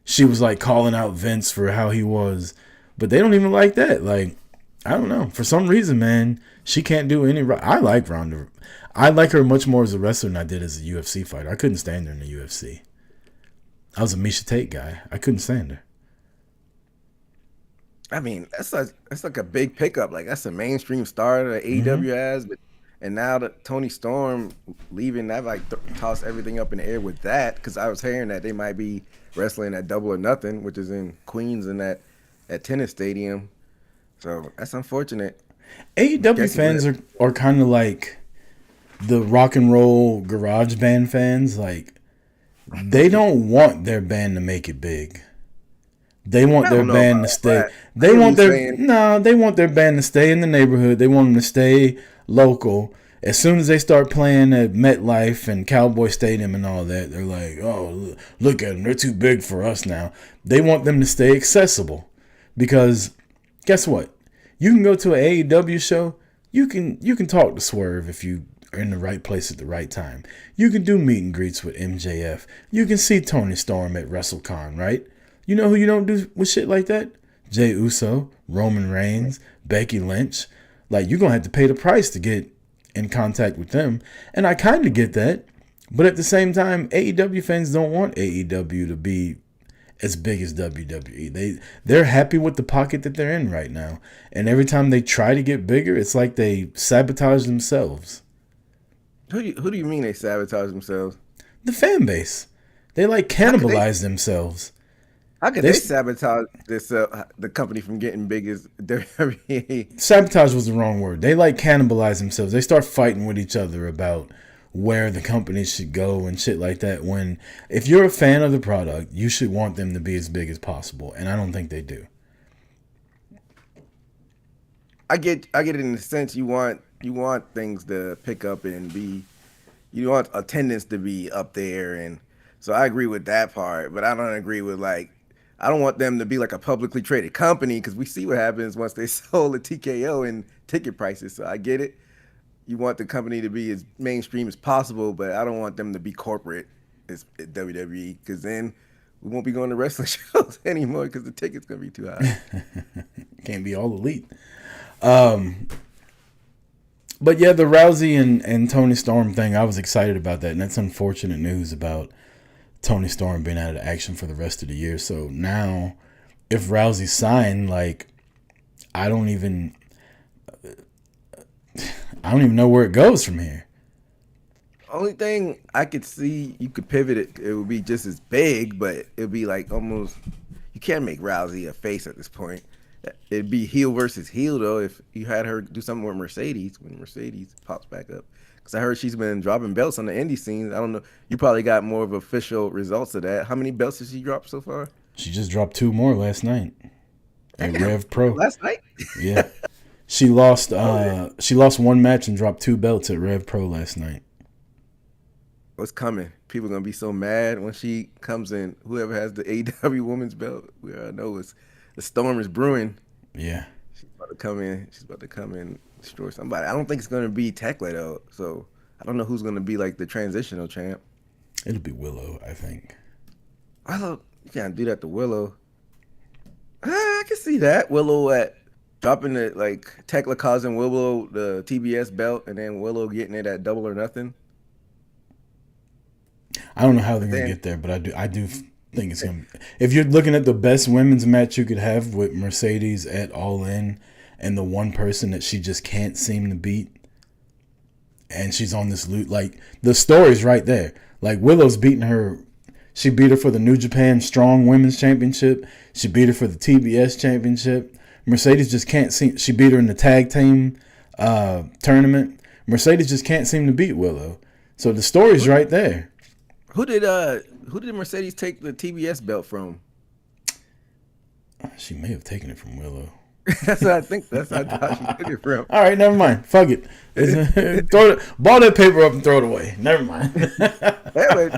she was like calling out Vince for how he was. But they don't even like that. Like, I don't know. For some reason, man, she can't do any. I like Ronda. I like her much more as a wrestler than I did as a UFC fighter. I couldn't stand her in the UFC. I was a Misha Tate guy. I couldn't stand her. I mean, that's like a big pickup. Like, that's a mainstream star that AEW has. And now that Tony Storm leaving, that like tossed everything up in the air with that. Because I was hearing that they might be wrestling at Double or Nothing, which is in Queens in that tennis stadium. So that's unfortunate. AEW fans are kind of like the rock and roll garage band fans. Like, they don't want their band to make it big. They want their band to stay. They want their band to stay in the neighborhood. They want them to stay local. As soon as they start playing at MetLife and Cowboy Stadium and all that, they're like, "Oh, look at them. They're too big for us now." They want them to stay accessible because guess what? You can go to an AEW show. You can talk to Swerve if you are in the right place at the right time. You can do meet and greets with MJF. You can see Tony Storm at WrestleCon, right? You know who you don't do with shit like that? Jey Uso, Roman Reigns, Becky Lynch. Like, you're going to have to pay the price to get in contact with them. And I kind of get that. But at the same time, AEW fans don't want AEW to be as big as WWE. They're happy with the pocket that they're in right now. And every time they try to get bigger, it's like they sabotage themselves. Who do you mean they sabotage themselves? The fan base. They like cannibalize themselves. How could they sabotage this the company from getting big as WWE? Sabotage was the wrong word. They like cannibalize themselves. They start fighting with each other about where the company should go and shit like that. When if you're a fan of the product, you should want them to be as big as possible, and I don't think they do. I get it in the sense you want things to pick up and you want attendance to be up there, and so I agree with that part. But I don't agree with I don't want them to be like a publicly traded company because we see what happens once they sold the TKO and ticket prices. So I get it. You want the company to be as mainstream as possible, but I don't want them to be corporate as WWE because then we won't be going to wrestling shows anymore because the ticket's going to be too high. Can't be all elite. But yeah, the Rousey and Tony Storm thing, I was excited about that. And that's unfortunate news about Tony Storm being out of action for the rest of the year. So now, if Rousey signed, like, I don't even know where it goes from here. Only thing I could see you could pivot it would be just as big, but it would be like almost you can't make Rousey a face at this point. It'd be heel versus heel though if you had her do something with Mercedes when Mercedes pops back up. Because I heard she's been dropping belts on the indie scene. I don't know. You probably got more of official results of that. How many belts did she drop so far? She just dropped 2 more last night at Rev Pro. Last night? Yeah. She lost 1 match and dropped 2 belts at Rev Pro last night. What's coming? People are going to be so mad when she comes in. Whoever has the AEW women's belt, we all know the storm is brewing. Yeah. She's about to come in. Destroy somebody. I don't think it's going to be Tekla though, so I don't know who's going to be like the transitional champ. It'll be Willow, I think. Willow, you can't do that to Willow. I can see that. Willow at dropping it, like Tekla causing Willow the TBS belt and then Willow getting it at Double or Nothing. I don't know how they're going to get there, but I do think it's going to. If you're looking at the best women's match you could have with Mercedes at All In, and the one person that she just can't seem to beat, and she's on this loot, like, the story's right there. Like, Willow's beating her. She beat her for the New Japan Strong Women's Championship. She beat her for the TBS Championship. Mercedes just can't seem. She beat her in the tag team tournament. Mercedes just can't seem to beat Willow. So the story's right there. Who did Mercedes take the TBS belt from? She may have taken it from Willow. That's what I think. That's how I thought she took it from. All right, never mind. Fuck it. Ball that paper up and throw it away. Never mind.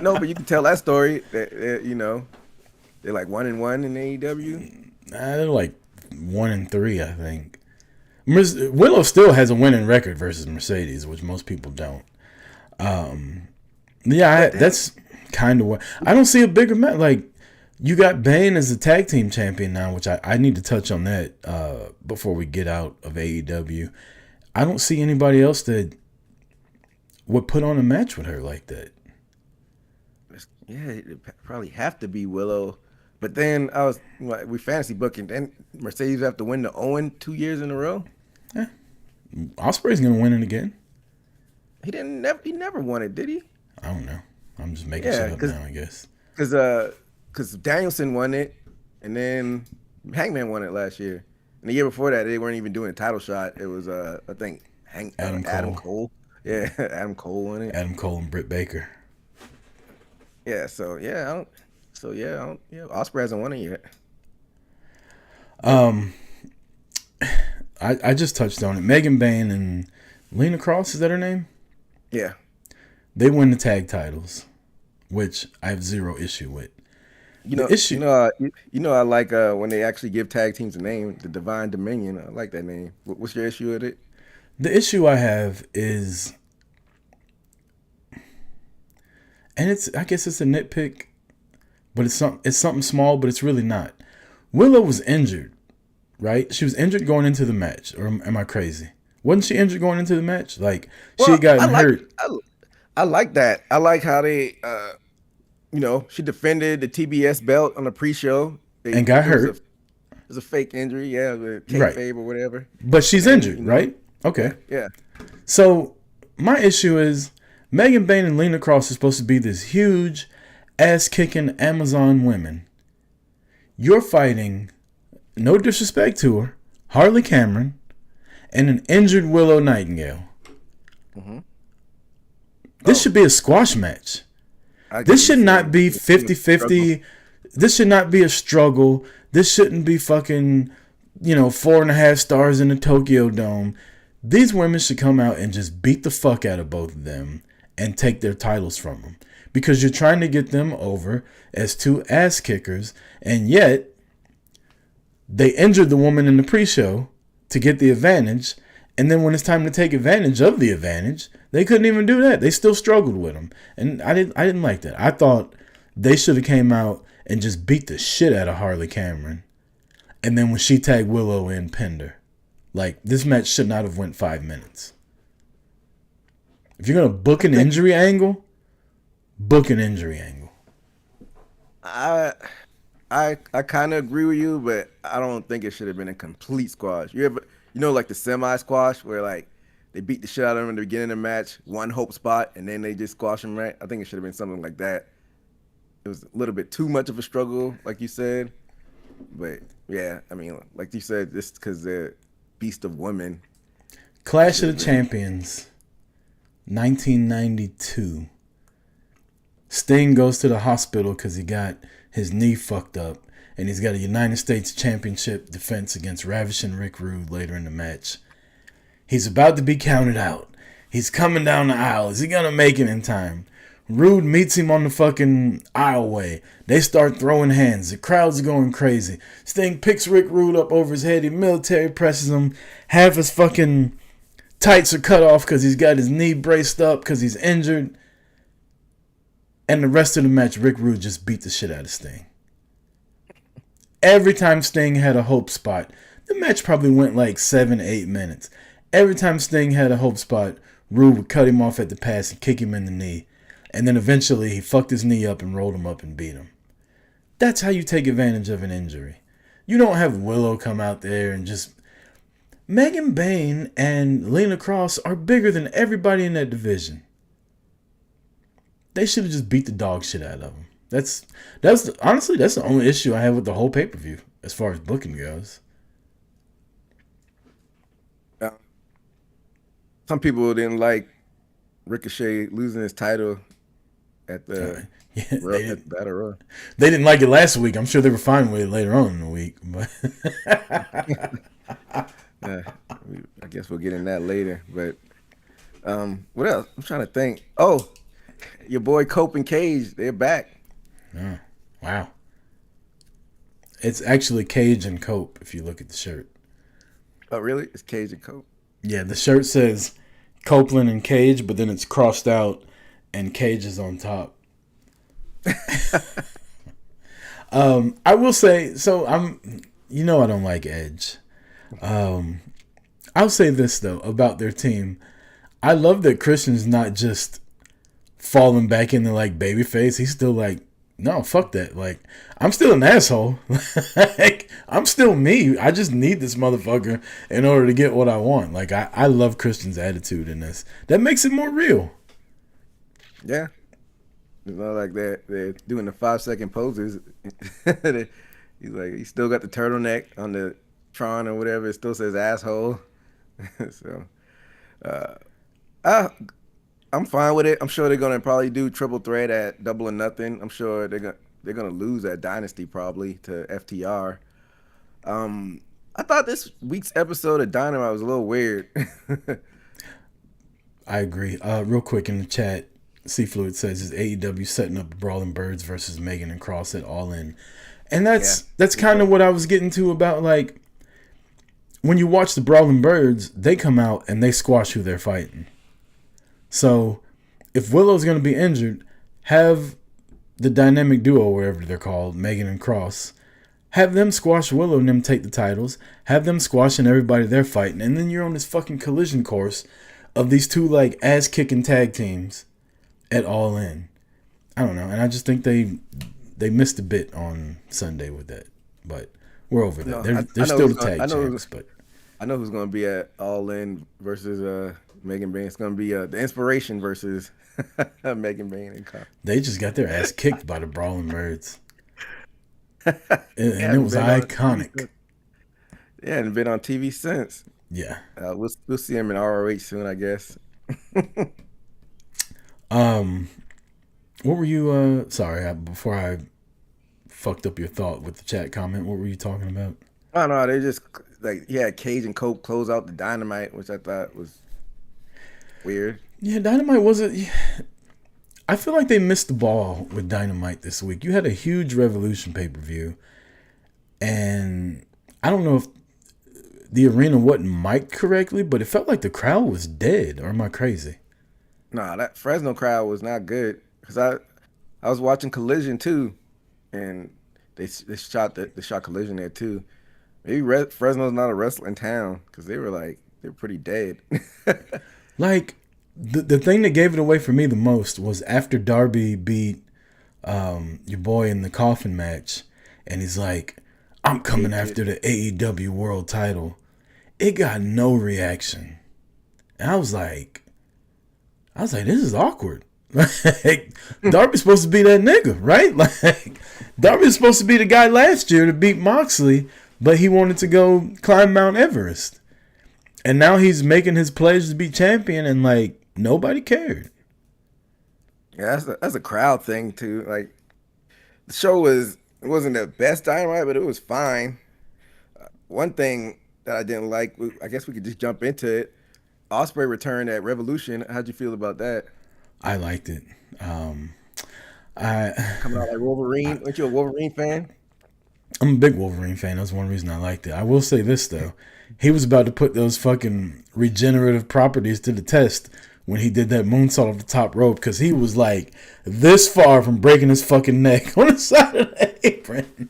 No, but you can tell that story. That you know, they're like 1-1 in AEW. They're like 1-3, I think. Willow still has a winning record versus Mercedes, which most people don't. That's kind of what I don't see a bigger match. Like, you got Bane as the tag team champion now, which I need to touch on that before we get out of AEW. I don't see anybody else that would put on a match with her like that. Yeah, it probably have to be Willow. But then we fantasy booking. Then Mercedes have to win the Owen 2 years in a row. Yeah, Ospreay's gonna win it again. He never won it, did he? I don't know. I'm just making shit up now, I guess. Because Danielson won it, and then Hangman won it last year. And the year before that, they weren't even doing a title shot. It was I think Adam Cole. Yeah, Adam Cole won it. Adam Cole and Britt Baker. Yeah. Ospreay hasn't won it yet. I just touched on it. Megan Bayne and Lena Cross, is that her name? Yeah. They win the tag titles, which I have zero issue with. I like when they actually give tag teams a name, the Divine Dominion. I like that name. What's your issue with it? The issue I have is, and I guess it's a nitpick, but it's something small, but it's really not. Willow was injured, right? She was injured going into the match, or am I crazy? Wasn't she injured going into the match? Like, she had gotten hurt. I like that. I like how they, she defended the TBS belt on the pre-show. And got hurt. It was a fake injury, yeah, kayfabe or whatever. But she's injured, right? Okay. Yeah. So my issue is Megan Bayne and Lena Cross are supposed to be this huge, ass-kicking Amazon women. You're fighting, no disrespect to her, Harley Cameron, and an injured Willow Nightingale. Mm-hmm. This should be a squash match. This should not be 50-50. This should not be a struggle. This shouldn't be fucking, 4.5 stars in the Tokyo Dome. These women should come out and just beat the fuck out of both of them and take their titles from them. Because you're trying to get them over as two ass kickers, and yet they injured the woman in the pre-show to get the advantage, and then when it's time to take advantage of the advantage, they couldn't even do that. They still struggled with them, and I didn't like that. I thought they should have came out and just beat the shit out of Harley Cameron, and then when she tagged Willow in, pinned her. Like, this match should not have went 5 minutes. If you're gonna book an injury angle, book an injury angle. I kind of agree with you, but I don't think it should have been a complete squash. Like the semi-squash where like they beat the shit out of them in the beginning of the match, one hope spot, and then they just squash them, right? I think it should have been something like that. It was a little bit too much of a struggle, like you said. But yeah, I mean, like you said, just because they're beast of women. Clash of the Champions, 1992. Sting goes to the hospital because he got his knee fucked up, and he's got a United States Championship defense against Ravishing Rick Rude later in the match. He's about to be counted out. He's coming down the aisle. Is he going to make it in time? Rude meets him on the fucking aisleway. They start throwing hands. The crowd's going crazy. Sting picks Rick Rude up over his head. He military presses him. Half his fucking tights are cut off because he's got his knee braced up because he's injured. And the rest of the match, Rick Rude just beat the shit out of Sting. Every time Sting had a hope spot, the match probably went like 7-8 minutes. Every time Sting had a hope spot, Rude would cut him off at the pass and kick him in the knee. And then eventually he fucked his knee up and rolled him up and beat him. That's how you take advantage of an injury. You don't have Willow come out there and just... Megan Bayne and Lena Cross are bigger than everybody in that division. They should have just beat the dog shit out of them. Honestly, that's the only issue I have with the whole pay-per-view as far as booking goes. some people didn't like Ricochet losing his title at the at Battle Royal. They didn't like it last week. I'm sure they were fine with it later on in the week. But I guess we'll get in that later. But what else? I'm trying to think. Oh, your boy Cope and Cage, they're back. Oh, wow. It's actually Cage and Cope if you look at the shirt. Oh, really? It's Cage and Cope? Yeah, the shirt says Copeland and Cage, but then it's crossed out and Cage is on top. I will say, so I don't like Edge. I'll say this though about their team. I love that Christian's not just falling back into like babyface. He's still like, no, fuck that. Like, I'm still an asshole. Like, I'm still me. I just need this motherfucker in order to get what I want. Like, I love Christian's attitude in this. That makes it more real. Yeah. It's not like they're doing the 5-second poses. He's like, he still got the turtleneck on the Tron or whatever. It still says asshole. So, I'm fine with it. I'm sure they're gonna probably do triple threat at Double or Nothing. I'm sure they're gonna lose at Dynasty probably to FTR. I thought this week's episode of Dynamite was a little weird. I agree. Real quick in the chat, Seafluid says is AEW setting up Brawling Birds versus Megan and Cross at All In, and that's kind of what I was getting to about like when you watch the Brawling Birds, they come out and they squash who they're fighting. So, if Willow's going to be injured, have the dynamic duo, wherever they're called, Megan and Cross, have them squash Willow and them take the titles, have them squashing everybody they're fighting, and then you're on this fucking collision course of these two, like, ass-kicking tag teams at All In. I don't know, and I just think they missed a bit on Sunday with that, but we're over that. They're still the tag champs, but... I know who's going to be at All In versus... Megan Bain. It's gonna be the Inspiration versus Megan Bain and Cobb. They just got their ass kicked by the Brawling Birds, and it was iconic. Yeah, and been on TV since. Yeah, we'll see him in ROH soon, I guess. What were you? Sorry, before I fucked up your thought with the chat comment. What were you talking about? Oh no, they just like Cage and Cope close out the Dynamite, which I thought was weird. Yeah, Dynamite wasn't. I feel like they missed the ball with Dynamite this week. You had a huge Revolution pay-per-view, and I don't know if the arena wasn't mic'd correctly, but it felt like the crowd was dead. Or am I crazy? Nah, that Fresno crowd was not good because I was watching Collision too, and they shot Collision there too. Maybe Fresno's not a wrestling town because they're pretty dead. Like, the thing that gave it away for me the most was after Darby beat your boy in the coffin match, and he's like, I'm coming after the AEW world title. It got no reaction. And I was like, this is awkward. Like, Darby's supposed to be that nigga, right? Like, Darby's supposed to be the guy last year to beat Moxley, but he wanted to go climb Mount Everest. And now he's making his pledge to be champion, and like nobody cared. Yeah, that's a crowd thing too. Like the show wasn't the best Dynamite, but it was fine. One thing that I didn't like, I guess we could just jump into it. Ospreay returned at Revolution. How'd you feel about that? I liked it. Coming out like Wolverine. Aren't you a Wolverine fan? I'm a big Wolverine fan. That's one reason I liked it. I will say this though. He was about to put those fucking regenerative properties to the test when he did that moonsault off the top rope, because he was like this far from breaking his fucking neck on the side of the apron.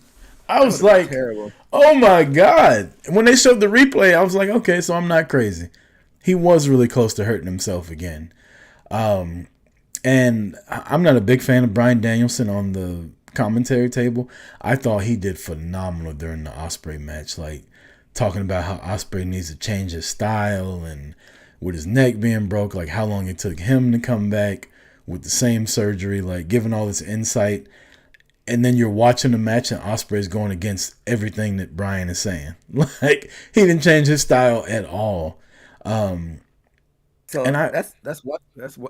I was like, terrible. Oh my God. When they showed the replay, I was like, okay, so I'm not crazy. He was really close to hurting himself again. And I'm not a big fan of Bryan Danielson on the commentary table. I thought he did phenomenal during the Ospreay match, like talking about how Ospreay needs to change his style, and with his neck being broke, like how long it took him to come back with the same surgery, like giving all this insight. And then you're watching the match and Ospreay's going against everything that Bryan is saying. Like, he didn't change his style at all. So And that's what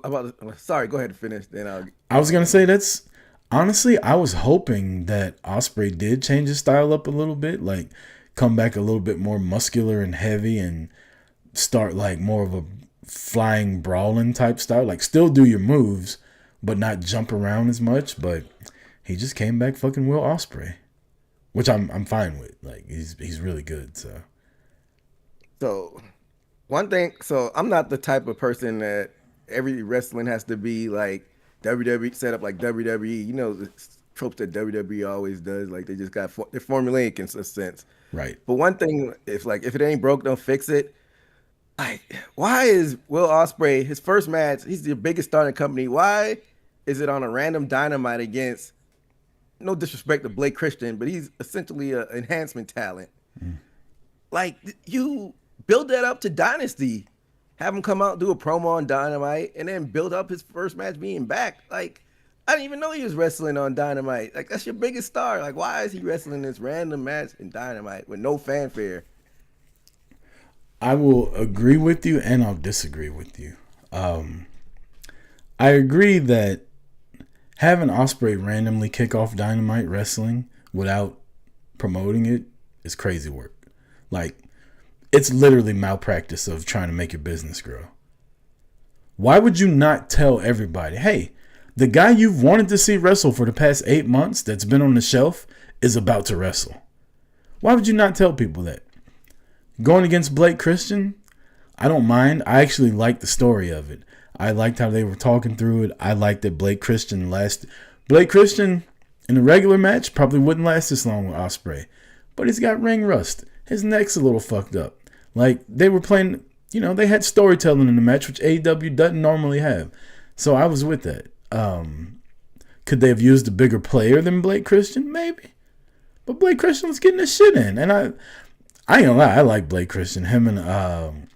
about. Sorry, go ahead and finish. Then I was gonna say that's honestly, I was hoping that Ospreay did change his style up a little bit, like come back a little bit more muscular and heavy, and start like more of a flying brawling type style. Like still do your moves, but not jump around as much. But he just came back fucking Will Ospreay, which I'm fine with. Like he's really good. So one thing. So I'm not the type of person that every wrestling has to be like WWE set up like WWE. You know the tropes that WWE always does. Like they just got they're formulaic in a sense. Right. But one thing, if it ain't broke, don't fix it. Like, why is Will Ospreay his first match? He's the biggest star in the company. Why is it on a random Dynamite against? No disrespect to Blake Christian, but he's essentially an enhancement talent. Like you build that up to Dynasty, have him come out and do a promo on Dynamite, and then build up his first match being back. Like I didn't even know he was wrestling on Dynamite. Like that's your biggest star. Like why is he wrestling this random match in Dynamite with no fanfare? I will agree with you and I'll disagree with you. I agree that having Ospreay randomly kick off Dynamite wrestling without promoting it is crazy work. Like, it's literally malpractice of trying to make your business grow. Why would you not tell everybody, hey, the guy you've wanted to see wrestle for the past 8 months that's been on the shelf is about to wrestle? Why would you not tell people that? Going against Blake Christian, I don't mind. I actually liked the story of it. I liked how they were talking through it. I liked that Blake Christian in a regular match probably wouldn't last this long with Ospreay. But he's got ring rust. His neck's a little fucked up. Like, they were playing, they had storytelling in the match, which AEW doesn't normally have. So I was with that. Could they have used a bigger player than Blake Christian? Maybe. But Blake Christian was getting his shit in. And I ain't gonna lie, I like Blake Christian. Him and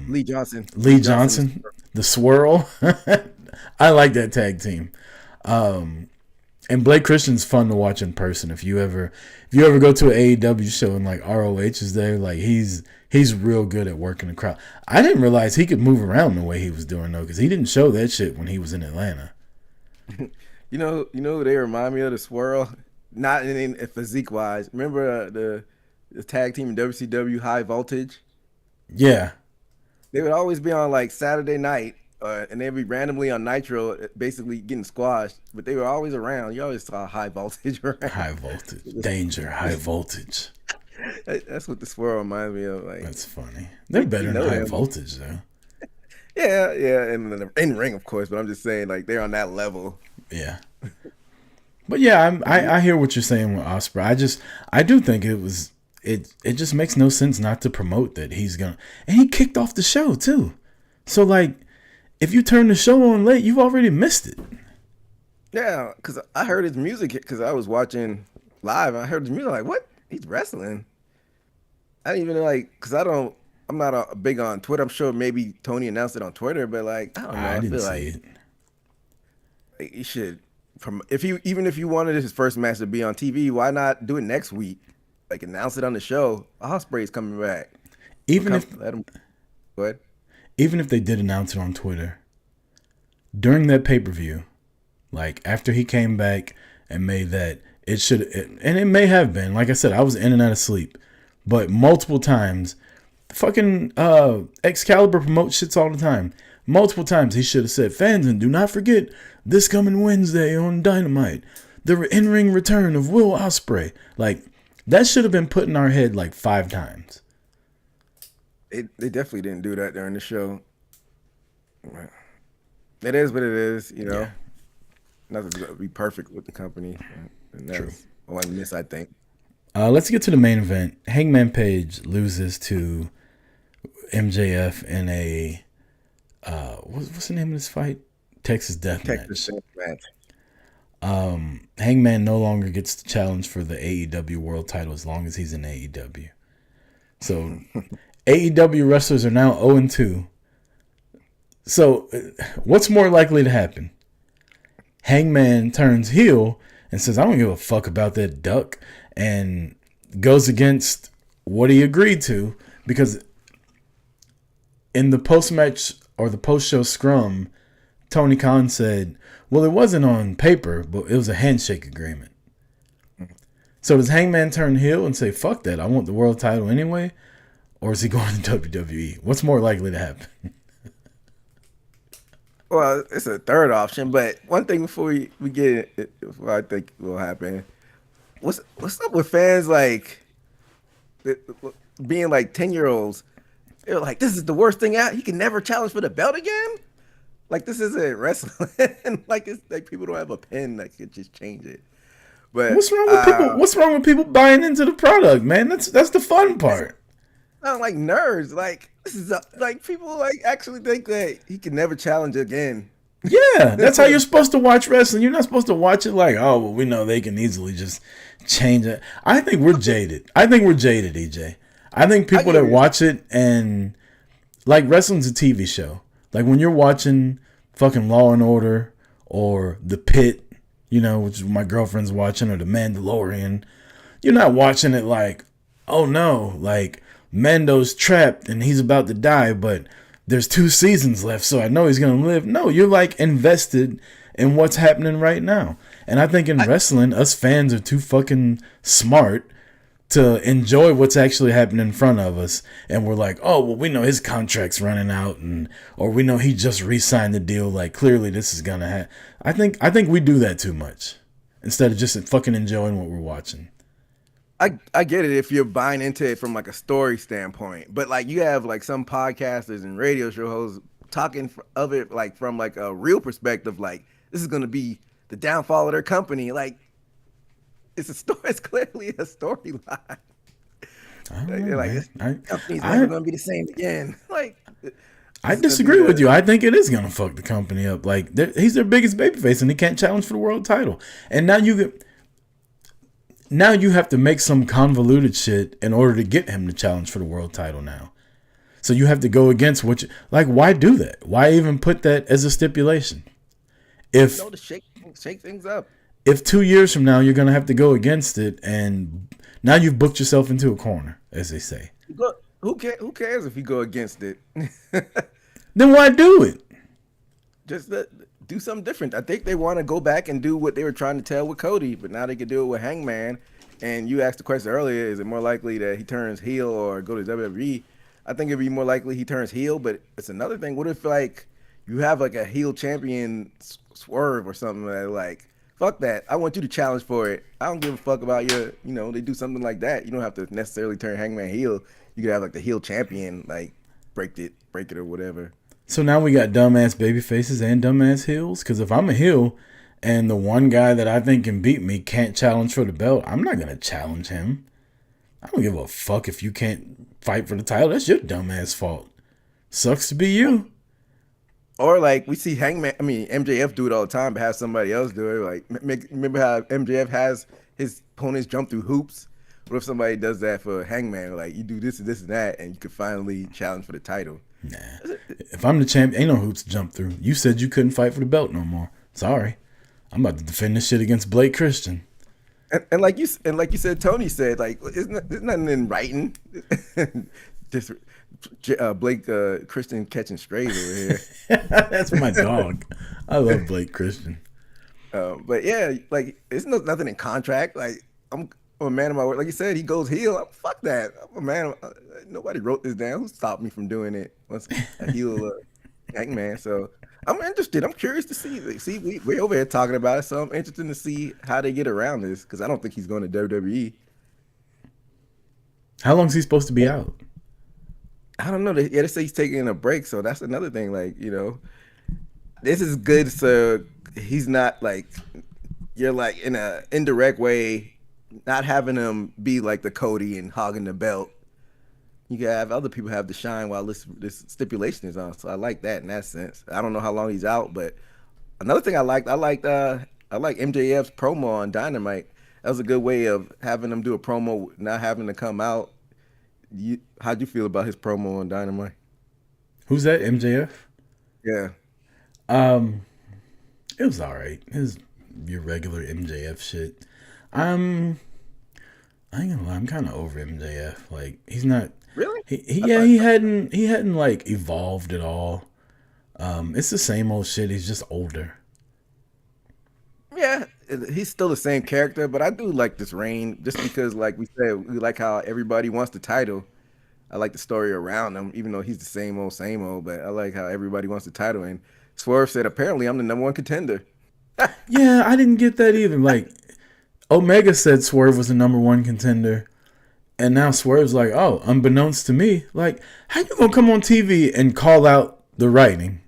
Lee Johnson. The Swirl. I like that tag team. And Blake Christian's fun to watch in person. If you ever go to an AEW show and like ROH is there, like he's real good at working the crowd. I didn't realize he could move around the way he was doing though, because he didn't show that shit when he was in Atlanta. You know who they remind me of, the Swirl? Not in physique wise. Remember the tag team in WCW, High Voltage? Yeah. They would always be on like Saturday night, and they'd be randomly on Nitro, basically getting squashed. But they were always around. You always saw High Voltage around. High Voltage, danger, High Voltage. That's what the Swirl reminds me of. Like, that's funny. They're better than High Voltage though. Yeah, and in ring, of course. But I'm just saying, like they're on that level. Yeah. But yeah, I hear what you're saying with Ospreay. I do think it just makes no sense not to promote that he's gonna, and he kicked off the show too. So like, if you turn the show on late, you've already missed it. Yeah, because I heard his music because I was watching live. And I heard his music, like, what? He's wrestling. I didn't even like, because I'm not big on Twitter. I'm sure maybe Tony announced it on Twitter, but like, I don't know. I didn't feel see like it. He should, even if you wanted his first match to be on TV, why not do it next week? Like announce it on the show. Ospreay's coming back. Let him. Go ahead. Even if they did announce it on Twitter during that pay-per-view, like after he came back and made that, and it may have been, like I said, I was in and out of sleep, but multiple times, fucking Excalibur promotes shits all the time. Multiple times he should have said, fans, and do not forget this coming Wednesday on Dynamite, the in-ring return of Will Ospreay. Like, that should have been put in our head like 5 times. They definitely didn't do that during the show. It is what it is, Yeah. Nothing's going to be perfect with the company. And that's True. One miss, I think. Let's get to the main event. Hangman Page loses to MJF in a what's the name of this fight? Texas Death Match. Hangman no longer gets the challenge for the AEW World Title as long as he's in AEW. So AEW wrestlers are now 0-2. So what's more likely to happen? Hangman turns heel and says, I don't give a fuck about that duck, and goes against what he agreed to, because in the post-match or the post-show scrum, Tony Khan said, well, it wasn't on paper, but it was a handshake agreement. So does Hangman turn heel and say, fuck that, I want the world title anyway? Or is he going to WWE? What's more likely to happen? Well, it's a third option, but one thing before we get it, what I think will happen, what's up with fans like being like 10-year-olds? They're like, this is the worst thing out. He can never challenge for the belt again. Like, this isn't wrestling. Like, it's like people don't have a pen that could just change it. But what's wrong with people? What's wrong with people buying into the product, man? That's the fun part. Not like nerds. Like, this is like people like actually think that he can never challenge again. Yeah, that's how you're supposed to watch wrestling. You're not supposed to watch it like, oh, well, we know they can easily just change it. I think we're jaded. EJ. I think people that watch it and like wrestling's a TV show. Like when you're watching fucking Law and Order or The Pit, you know, which my girlfriend's watching, or The Mandalorian, you're not watching it like, oh no, like Mando's trapped and he's about to die, but there's 2 seasons left, so I know he's going to live. No, you're like invested in what's happening right now. And I think in wrestling, us fans are too fucking smart to enjoy what's actually happening in front of us. And we're like, oh, well, we know his contract's running out, or we know he just re-signed the deal. Like, clearly this is going to happen. I think we do that too much instead of just fucking enjoying what we're watching. I get it if you're buying into it from like a story standpoint, but like you have like some podcasters and radio show hosts talking of it like from like a real perspective, like this is going to be the downfall of their company. Like it's a story. It's clearly a storyline. They're like, this company's never going to be the same again. Like, I disagree with you. I think it is going to fuck the company up. Like he's their biggest babyface, and he can't challenge for the world title. And now you have to make some convoluted shit in order to get him to challenge for the world title now. So you have to go against why do that? Why even put that as a stipulation? If to shake things up. If 2 years from now you're going to have to go against it, and now you've booked yourself into a corner, as they say. Who cares if you go against it? Then why do it? Just do something different. I think they want to go back and do what they were trying to tell with Cody, but now they can do it with Hangman. And you asked the question earlier, is it more likely that he turns heel or go to WWE? I think it'd be more likely he turns heel, but it's another thing. What if like you have like a heel champion Swerve or something that like, fuck that. I want you to challenge for it. I don't give a fuck about they do something like that. You don't have to necessarily turn Hangman heel. You could have like the heel champion, like break it or whatever. So now we got dumbass baby faces and dumbass heels. Because if I'm a heel and the one guy that I think can beat me can't challenge for the belt, I'm not going to challenge him. I don't give a fuck if you can't fight for the title. That's your dumbass fault. Sucks to be you. Or like we see MJF do it all the time, but have somebody else do it. Like remember how MJF has his opponents jump through hoops? What if somebody does that for Hangman? Like you do this and this and that, and you could finally challenge for the title. Nah. If I'm the champ, ain't no hoops to jump through. You said you couldn't fight for the belt no more. Sorry. I'm about to defend this shit against Blake Christian. And like you said, Tony said, like, there's nothing in writing. Just Blake Christian catching strays over here. That's my dog. I love Blake Christian. But yeah, like, there's nothing in contract. Like, I'm a man of my word. Like you said, he goes heel. Fuck that. I'm a man. Nobody wrote this down. Who stopped me from doing it? Once a heel Hangman. So I'm interested. I'm curious to see. We're over here talking about it, so I'm interested to see how they get around this because I don't think he's going to WWE. How long is he supposed to be out? I don't know. They say he's taking a break, so that's another thing. Like, this is good. So he's not like you're like in a indirect way, not having him be like the Cody and hogging the belt. You can have other people have the shine while this stipulation is on. So I like that in that sense. I don't know how long he's out, but another thing I liked MJF's promo on Dynamite. That was a good way of having him do a promo, not having to come out. How'd you feel about his promo on Dynamite? Who's that? MJF? Yeah. It was all right. It was your regular MJF shit. I ain't gonna lie, I'm kind of over MJF. Like, he's not. Really? He hadn't like evolved at all. It's the same old shit. He's just older. Yeah, he's still the same character, but I do like this reign just because, like we said, we like how everybody wants the title. I like the story around him, even though he's the same old. But I like how everybody wants the title. And Swerve said, apparently, I'm the number one contender. Yeah, I didn't get that either. Like, Omega said Swerve was the number one contender. And now Swerve's like, oh, unbeknownst to me. Like, how you gonna come on TV and call out the writing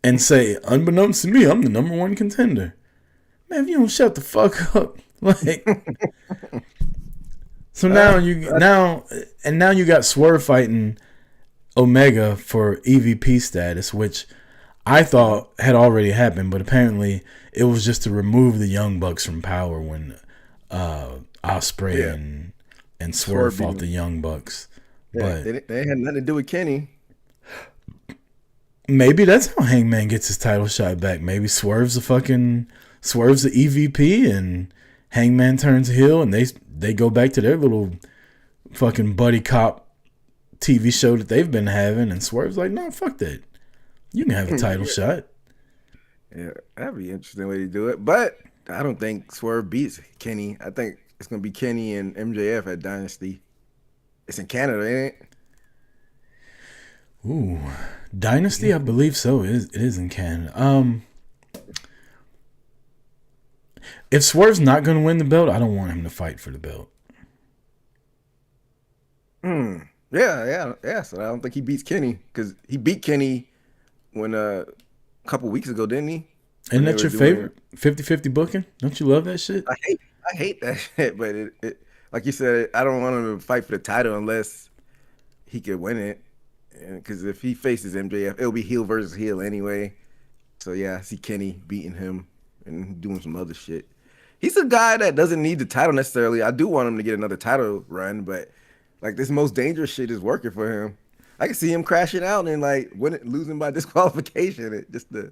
and say, unbeknownst to me, I'm the number one contender? Man, if you don't shut the fuck up. Like, so now you got Swerve fighting Omega for EVP status, which I thought had already happened, but apparently it was just to remove the Young Bucks from power when Ospreay and Swerve fought the Young Bucks. Yeah, But they had nothing to do with Kenny. maybe that's how Hangman gets his title shot back. Maybe Swerve's the EVP and Hangman turns heel and they go back to their little fucking buddy cop TV show that they've been having, and Swerve's like, no, fuck that. You can have a title shot. Yeah, that'd be an interesting way to do it. But I don't think Swerve beats Kenny. I think it's gonna be Kenny and MJF at Dynasty. It's in Canada, ain't it? Ooh, Dynasty, I believe so. It is in Canada. If Swerve's not going to win the belt, I don't want him to fight for the belt. Yeah. So I don't think he beats Kenny because he beat Kenny when a couple weeks ago, didn't he? Isn't that your favorite 50-50 booking? Don't you love that shit? I hate that shit, but it like you said, I don't want him to fight for the title unless he could win it. Because if he faces MJF, it'll be heel versus heel anyway. So yeah, I see Kenny beating him and doing some other shit. He's a guy that doesn't need the title necessarily. I do want him to get another title run, but like this most dangerous shit is working for him. I can see him crashing out and like losing by disqualification. Just the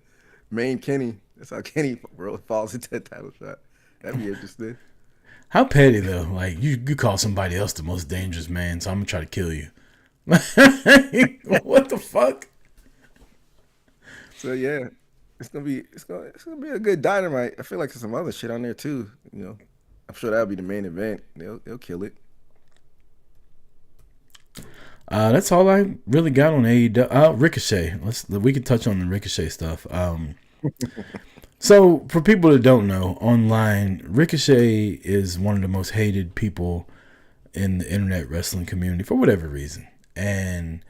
main Kenny. That's how Kenny falls into a title shot. That'd be interesting. How petty though. Like you call somebody else the most dangerous man, so I'm gonna try to kill you. What the fuck? So yeah, it's gonna be a good Dynamite. I feel like there's some other shit on there too. You know, I'm sure that'll be the main event. They'll kill it. That's all I really got on AEW. Ricochet. We can touch on the Ricochet stuff. So for people that don't know, online, Ricochet is one of the most hated people in the internet wrestling community for whatever reason. And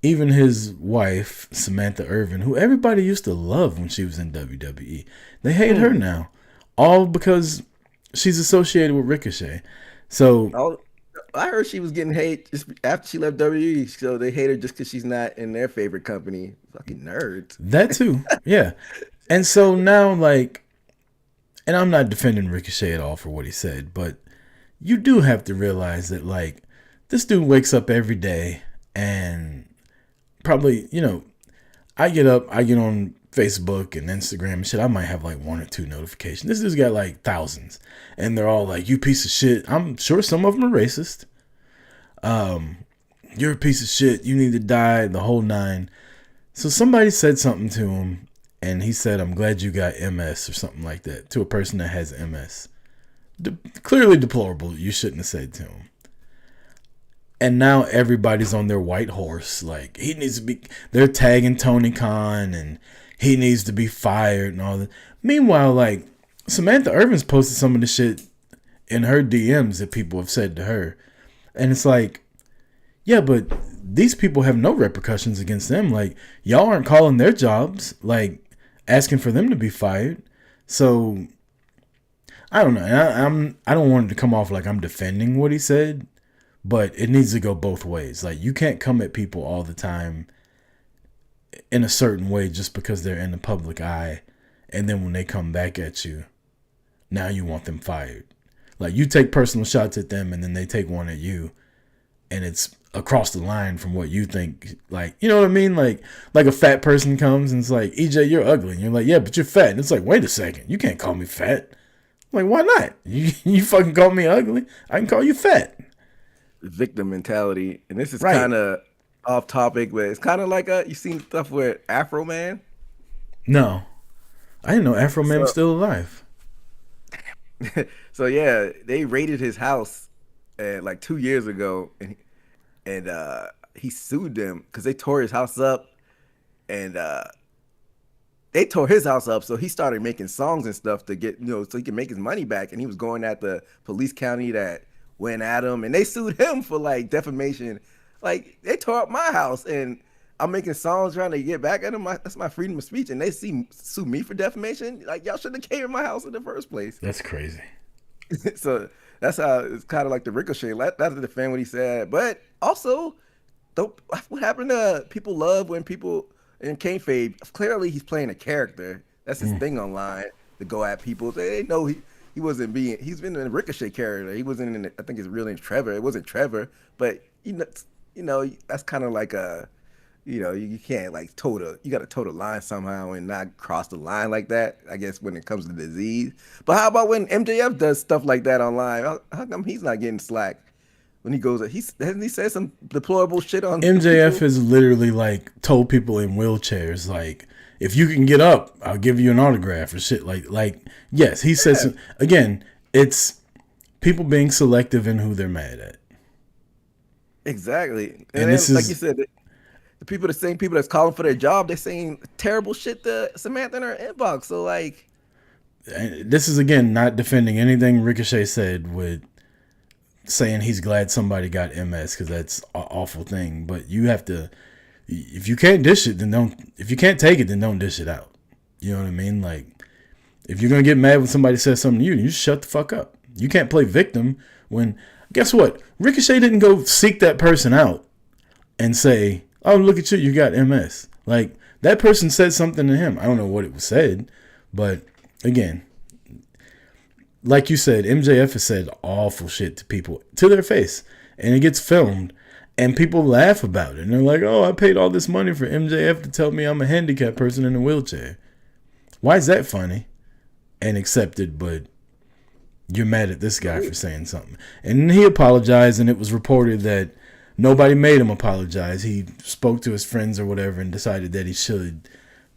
even his wife, Samantha Irvin, who everybody used to love when she was in WWE, they hate her now. All because she's associated with Ricochet. So I heard she was getting hate just after she left WWE, so they hate her just because she's not in their favorite company. Fucking nerds. That too, yeah. And so now, like, and I'm not defending Ricochet at all for what he said, but you do have to realize that, like, this dude wakes up every day and probably, you know, I get on Facebook and Instagram and shit. I might have like 1 or 2 notifications. This dude's got like thousands, and they're all like, "You piece of shit." I'm sure some of them are racist. You're a piece of shit. You need to die. The whole 9. So somebody said something to him, and he said, "I'm glad you got MS," or something like that to a person that has MS. Clearly deplorable. You shouldn't have said to him. And now everybody's on their white horse. Like, he needs to be... They're tagging Tony Khan, and he needs to be fired and all that. Meanwhile, like, Samantha Irvin's posted some of the shit in her DMs that people have said to her. And it's like, yeah, but these people have no repercussions against them. Like, y'all aren't calling their jobs, like, asking for them to be fired. So, I don't know. I don't want it to come off like I'm defending what he said. But it needs to go both ways. Like, you can't come at people all the time in a certain way just because they're in the public eye. And then when they come back at you, now you want them fired. Like, you take personal shots at them and then they take one at you. And it's across the line from what you think. Like, you know what I mean? Like a fat person comes and it's like, EJ, you're ugly. And you're like, yeah, but you're fat. And it's like, wait a second. You can't call me fat. I'm like, why not? You fucking call me ugly. I can call you fat. victim mentality, and this is Right. kind of off topic, but it's kind of like you seen stuff with Afro Man. No, I didn't know Afro Man was So still alive. so yeah, they raided his house like 2 years ago, and he sued them because they tore his house up, and they tore his house up. So he started making songs and stuff to get so he can make his money back. And he was going at the police county that went at him, and they sued him for like defamation. Like they tore up my house, and I'm making songs trying to get back at him. That's my freedom of speech, and they sue me for defamation. Like y'all shouldn't have came in my house in the first place. That's crazy. So that's how it's kind of like the Ricochet. That's to defend what he said, but also don't. What happened to people love when people in kayfabe? Clearly, he's playing a character. That's his thing online to go at people. They know he wasn't being. He's been in a Ricochet character. He wasn't in. I think his real name's Trevor. It wasn't Trevor, but that's kind of like a. You can't like you got to toe the line somehow and not cross the line like that, I guess, when it comes to disease. But how about when MJF does stuff like that online? How come he's not getting slack when he goes, hasn't he said some deplorable shit on MJF people? has literally like told people in wheelchairs, like, if you can get up, I'll give you an autograph or shit. Like yes, he says, again, it's people being selective in who they're mad at. Exactly. And then, this like is, you said, the same people that's calling for their job, they're saying terrible shit to Samantha in her inbox. So like, this is again not defending anything Ricochet said with saying he's glad somebody got MS, because that's an awful thing. But you have to, if you can't dish it, then don't. If you can't take it, then don't dish it out. You know what I mean? Like, if you're gonna get mad when somebody says something to you, you just shut the fuck up. You can't play victim when. Guess what? Ricochet didn't go seek that person out and say, "Oh, look at you, you got MS." Like, that person said something to him. I don't know what it was said, but again, like you said, MJF has said awful shit to people to their face, and it gets filmed, and people laugh about it, and they're like, "Oh, I paid all this money for MJF to tell me I'm a handicapped person in a wheelchair." Why is that funny and accepted, but you're mad at this guy for saying something? And he apologized, and it was reported that nobody made him apologize. He spoke to his friends or whatever and decided that he should.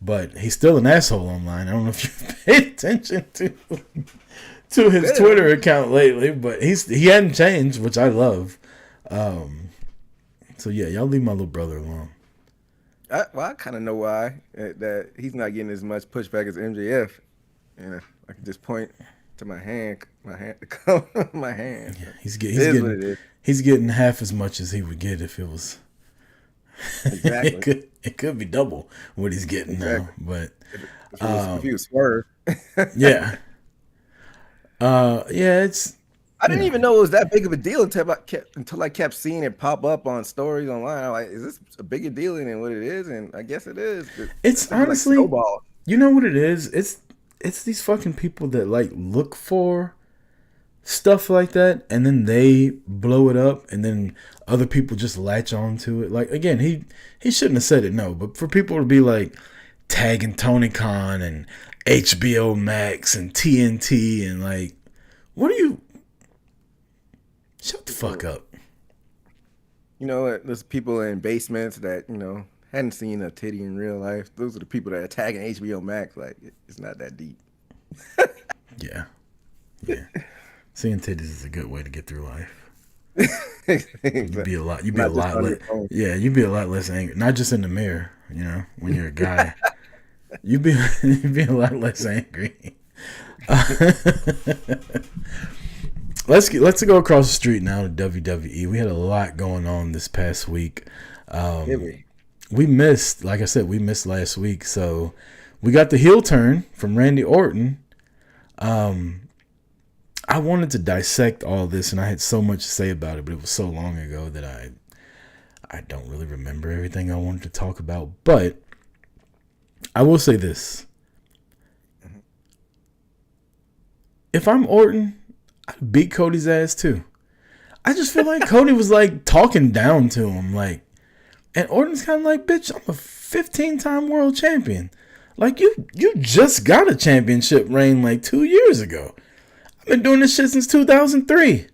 But he's still an asshole online. I don't know if you've paid attention to his Twitter account lately, but he hadn't changed, which I love. So yeah, y'all leave my little brother alone. I kind of know why that he's not getting as much pushback as MJF. I can just point to my hand, my hand. Yeah, he's getting half as much as he would get if it was. Exactly. it could be double what he's getting now, but if he was swerve. yeah, it's. I didn't even know it was that big of a deal until I kept seeing it pop up on stories online. I'm like, is this a bigger deal than what it is? And I guess it is. It's honestly, like snowball. You know what it is? It's these fucking people that like look for stuff like that, and then they blow it up, and then other people just latch on to it. Like, again, he shouldn't have said it, no, but for people to be like tagging Tony Khan and HBO Max and TNT and like, what are you? Shut the fuck up. There's people in basements that hadn't seen a titty in real life. Those are the people that are tagging HBO Max. Like, it's not that deep. Yeah. Seeing titties is a good way to get through life. You'd be a lot less angry. Not just in the mirror, when you're a guy. you'd be a lot less angry. Let's go across the street now to WWE. We had a lot going on this past week. We missed, like I said, last week. So we got the heel turn from Randy Orton. I wanted to dissect all this, and I had so much to say about it, but it was so long ago that I don't really remember everything I wanted to talk about. But I will say this. If I'm Orton, I'd beat Cody's ass too. I just feel like Cody was like talking down to him, like, and Orton's kind of like, bitch, I'm a 15-time world champion. Like, you just got a championship reign like 2 years ago. I've been doing this shit since 2003.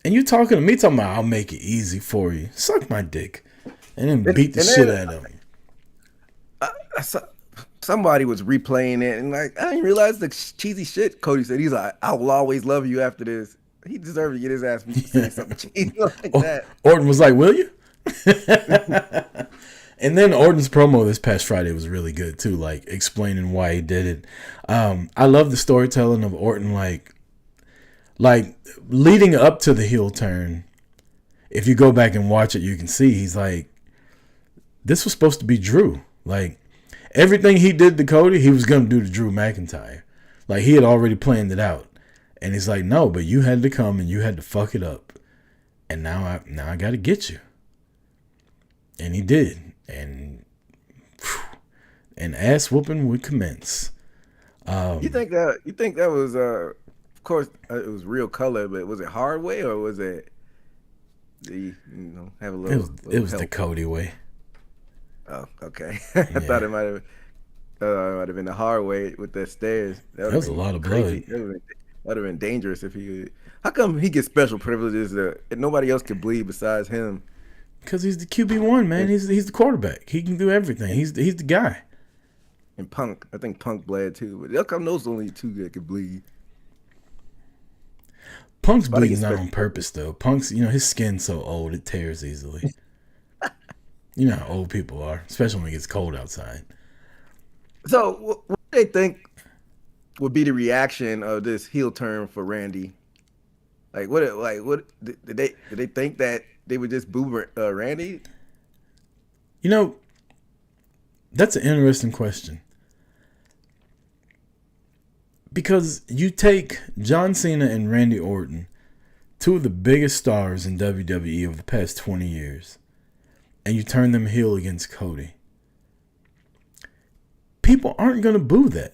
And you talking to me talking about I'll make it easy for you. Suck my dick. And then beat the shit out of him. Somebody was replaying it, and like I didn't realize the cheesy shit Cody said. He's like, "I will always love you after this." He deserved to get his ass beat for saying something cheesy like that. Orton was like, "Will you?" And then Orton's promo this past Friday was really good too, like explaining why he did it. I love the storytelling of Orton, like leading up to the heel turn. If you go back and watch it, you can see he's like, this was supposed to be Drew. Like, everything he did to Cody, he was going to do to Drew McIntyre. Like, he had already planned it out. And he's like, no, but you had to come and you had to fuck it up. And now I got to get you. And he did. And ass whooping would commence. You think that was, of course, it was real color, but was it hard way or was it have a little? It was the Cody way. Oh, okay. I thought it might have been the hard way with the stairs. That was a lot of blood. That would have been dangerous if he. How come he gets special privileges that nobody else can bleed besides him? Because he's the QB1, man. He's the quarterback. He can do everything. He's the guy. And Punk, I think Punk bled too. But how come those only two that can bleed? Punk's bleeding not on purpose though. Punk's, his skin's so old it tears easily. You know how old people are, especially when it gets cold outside. So, what do they think would be the reaction of this heel turn for Randy? What did they think that they would just boo Randy? That's an interesting question. Because you take John Cena and Randy Orton, two of the biggest stars in WWE over the past 20 years, and you turn them heel against Cody. People aren't going to boo that.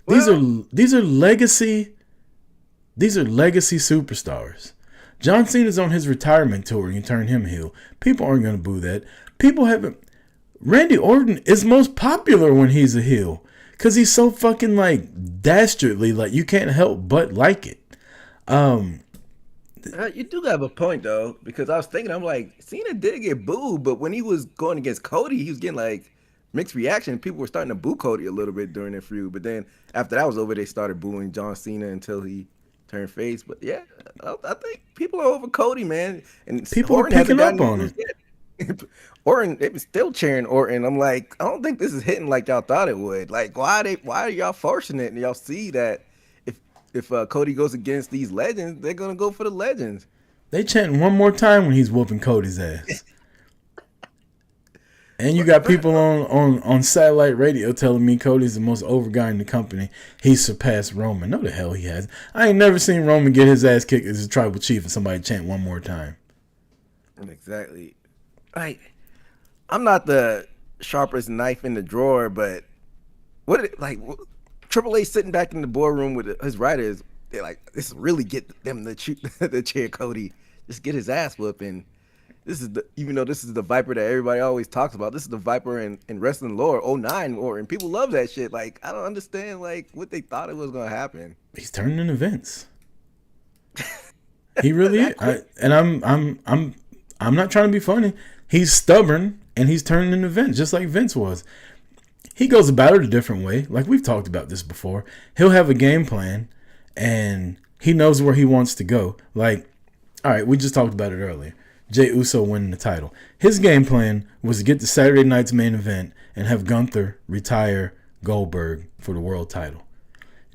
These are legacy superstars. John Cena's on his retirement tour and you turn him heel. People aren't going to boo that. Randy Orton is most popular when he's a heel because he's so fucking dastardly, you can't help but like it. You do have a point though, because I was thinking, I'm like, Cena did get booed, but when he was going against Cody, he was getting mixed reaction. People were starting to boo Cody a little bit during their feud, but then after that was over, they started booing John Cena until he turned face. But yeah, I think people are over Cody, man, and people are picking up on it. Orton, they were still cheering Orton. I'm like, I don't think this is hitting like y'all thought it would. Why are y'all forcing it? And y'all see that if Cody goes against these legends, they're gonna go for the legends. They chanting one more time when he's whooping Cody's ass. And you got people on satellite radio telling me Cody's the most over guy in the company. He's surpassed Roman. No, the hell he has. I ain't never seen Roman get his ass kicked as a tribal chief and somebody chant one more time. Exactly. I'm not the sharpest knife in the drawer, but Triple H sitting back in the boardroom with his writers, they're like, this really get them the cheer Cody. Just get his ass whooping. Even though this is the Viper that everybody always talks about, this is the Viper in wrestling lore, 09 lore, and people love that shit. I don't understand what they thought it was gonna happen. He's turning into Vince. He really is. I'm not trying to be funny. He's stubborn and he's turning into Vince, just like Vince was. He goes about it a different way. We've talked about this before. He'll have a game plan and he knows where he wants to go. All right, we just talked about it earlier. Jey Uso winning the title. His game plan was to get to Saturday night's main event and have Gunther retire Goldberg for the world title.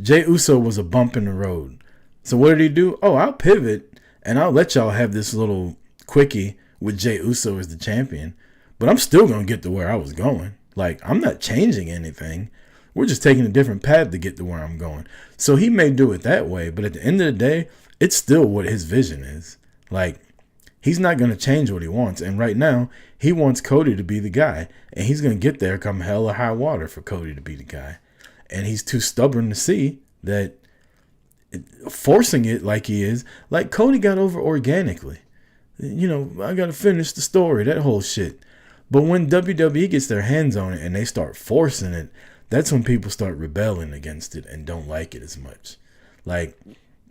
Jey Uso was a bump in the road. So what did he do? Oh, I'll pivot and I'll let y'all have this little quickie with Jey Uso as the champion. But I'm still going to get to where I was going. I'm not changing anything. We're just taking a different path to get to where I'm going. So he may do it that way, but at the end of the day, it's still what his vision is. He's not going to change what he wants. And right now, he wants Cody to be the guy. And he's going to get there come hell or high water for Cody to be the guy. And he's too stubborn to see that forcing it like he is. Cody got over organically. I got to finish the story, that whole shit. But when WWE gets their hands on it and they start forcing it, that's when people start rebelling against it and don't like it as much.